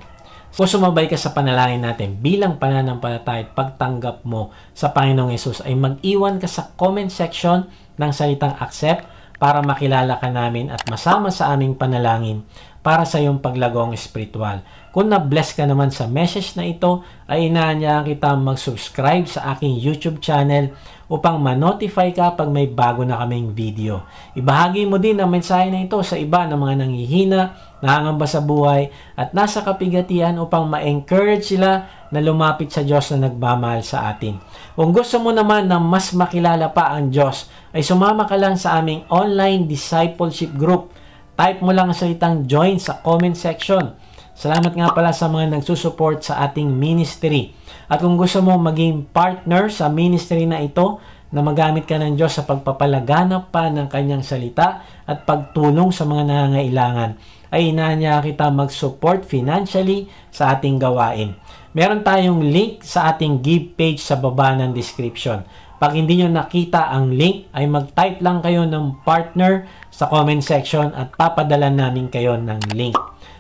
Kung sumabay ka sa panalangin natin bilang pananampalataya at pagtanggap mo sa Panginoong Hesus, ay mag-iwan ka sa comment section ng salitang accept para makilala ka namin at masama sa aming panalangin para sa iyong paglagong espiritual. Kung na-bless ka naman sa message na ito, ay inaanyahan kita mag-subscribe sa aking YouTube channel upang ma-notify ka pag may bago na kaming video. Ibahagi mo din ang mensahe na ito sa iba ng mga nanghihina, nangangamba sa buhay, at nasa kapigatian upang ma-encourage sila na lumapit sa Diyos na nagmamahal sa atin. Kung gusto mo naman na mas makilala pa ang Diyos, ay sumama ka lang sa aming online discipleship group. Type mo lang ang salitang join sa comment section. Salamat nga pala sa mga nagsusupport sa ating ministry. At kung gusto mo maging partner sa ministry na ito, na magamit ka ng Diyos sa pagpapalaganap pa ng kanyang salita at pagtulong sa mga nangangailangan, ay inaanya kita mag-support financially sa ating gawain. Meron tayong link sa ating give page sa baba ng description. Pag hindi nyo nakita ang link, ay mag-type lang kayo ng partner sa comment section at papadala namin kayo ng link.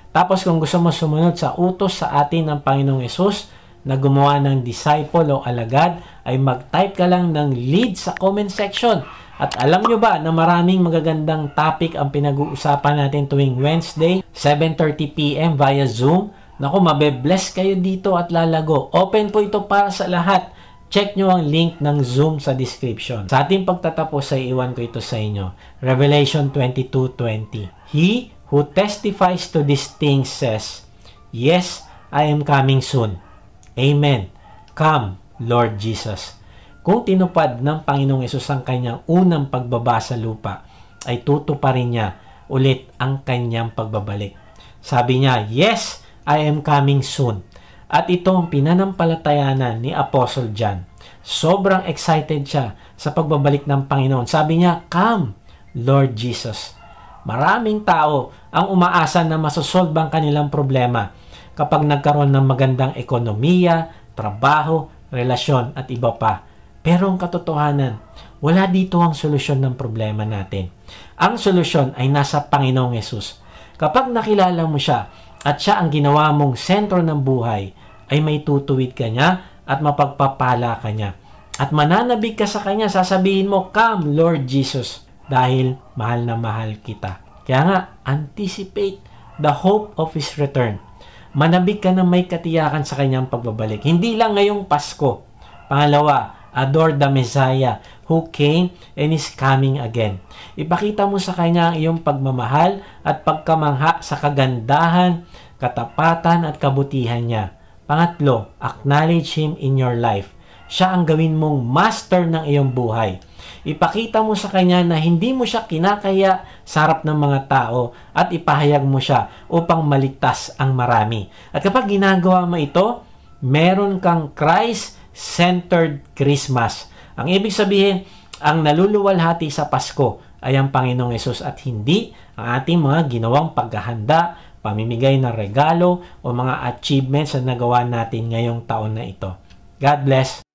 Tapos kung gusto mo sumunod sa utos sa atin ng Panginoong Hesus na gumawa ng disciple o alagad, ay mag-type ka lang ng lead sa comment section. At alam nyo ba na maraming magagandang topic ang pinag-uusapan natin tuwing Wednesday, 7:30 PM via Zoom? Naku, mabe-bless kayo dito at lalago. Open po ito para sa lahat. Check nyo ang link ng Zoom sa description. Sa ating pagtatapos ay iwan ko ito sa inyo. Revelation 22:20. He who testifies to these things says, Yes, I am coming soon. Amen. Come, Lord Jesus. kung tinupad ng Panginoong Yesus ang kanyang unang pagbaba sa lupa, ay tutuparin niya ulit ang kanyang pagbabalik. Sabi niya, "Yes, I am coming soon." At ito ang pinanampalatayanan ni Apostle John. Sobrang excited siya sa pagbabalik ng Panginoon. Sabi niya, "Come, Lord Jesus." Maraming tao ang umaasa na masosolve ang kanilang problema kapag nagkaroon ng magandang ekonomiya, trabaho, relasyon at iba pa. Pero ang katotohanan, wala dito ang solusyon ng problema natin. Ang solusyon ay nasa Panginoong Yesus. Kapag nakilala mo siya at siya ang ginawa mong sentro ng buhay, ay may tutuwid ka niya at mapagpapala ka niya. At mananabig ka sa kanya, sasabihin mo, "Come, Lord Jesus," dahil mahal na mahal kita. Kaya nga, anticipate the hope of His return. Manabig ka na may katiyakan sa kanyang pagbabalik. Hindi lang ngayong Pasko. Pangalawa, adore the Messiah who came and is coming again. Ipakita mo sa kanya ang iyong pagmamahal at pagkamangha sa kagandahan, katapatan at kabutihan niya. Pangatlo, acknowledge Him in your life. Siya ang gawin mong master ng iyong buhay. Ipakita mo sa kanya na hindi mo siya kinakaya sa harap ng mga tao at ipahayag mo siya upang maligtas ang marami. At kapag ginagawa mo ito, meron kang Christ-centered Christmas. Ang ibig sabihin, ang naluluwalhati sa Pasko ay ang Panginoong Yesus at hindi ang ating mga ginawang paghahanda, pamimigay ng regalo o mga achievements na nagawa natin ngayong taon na ito. God bless.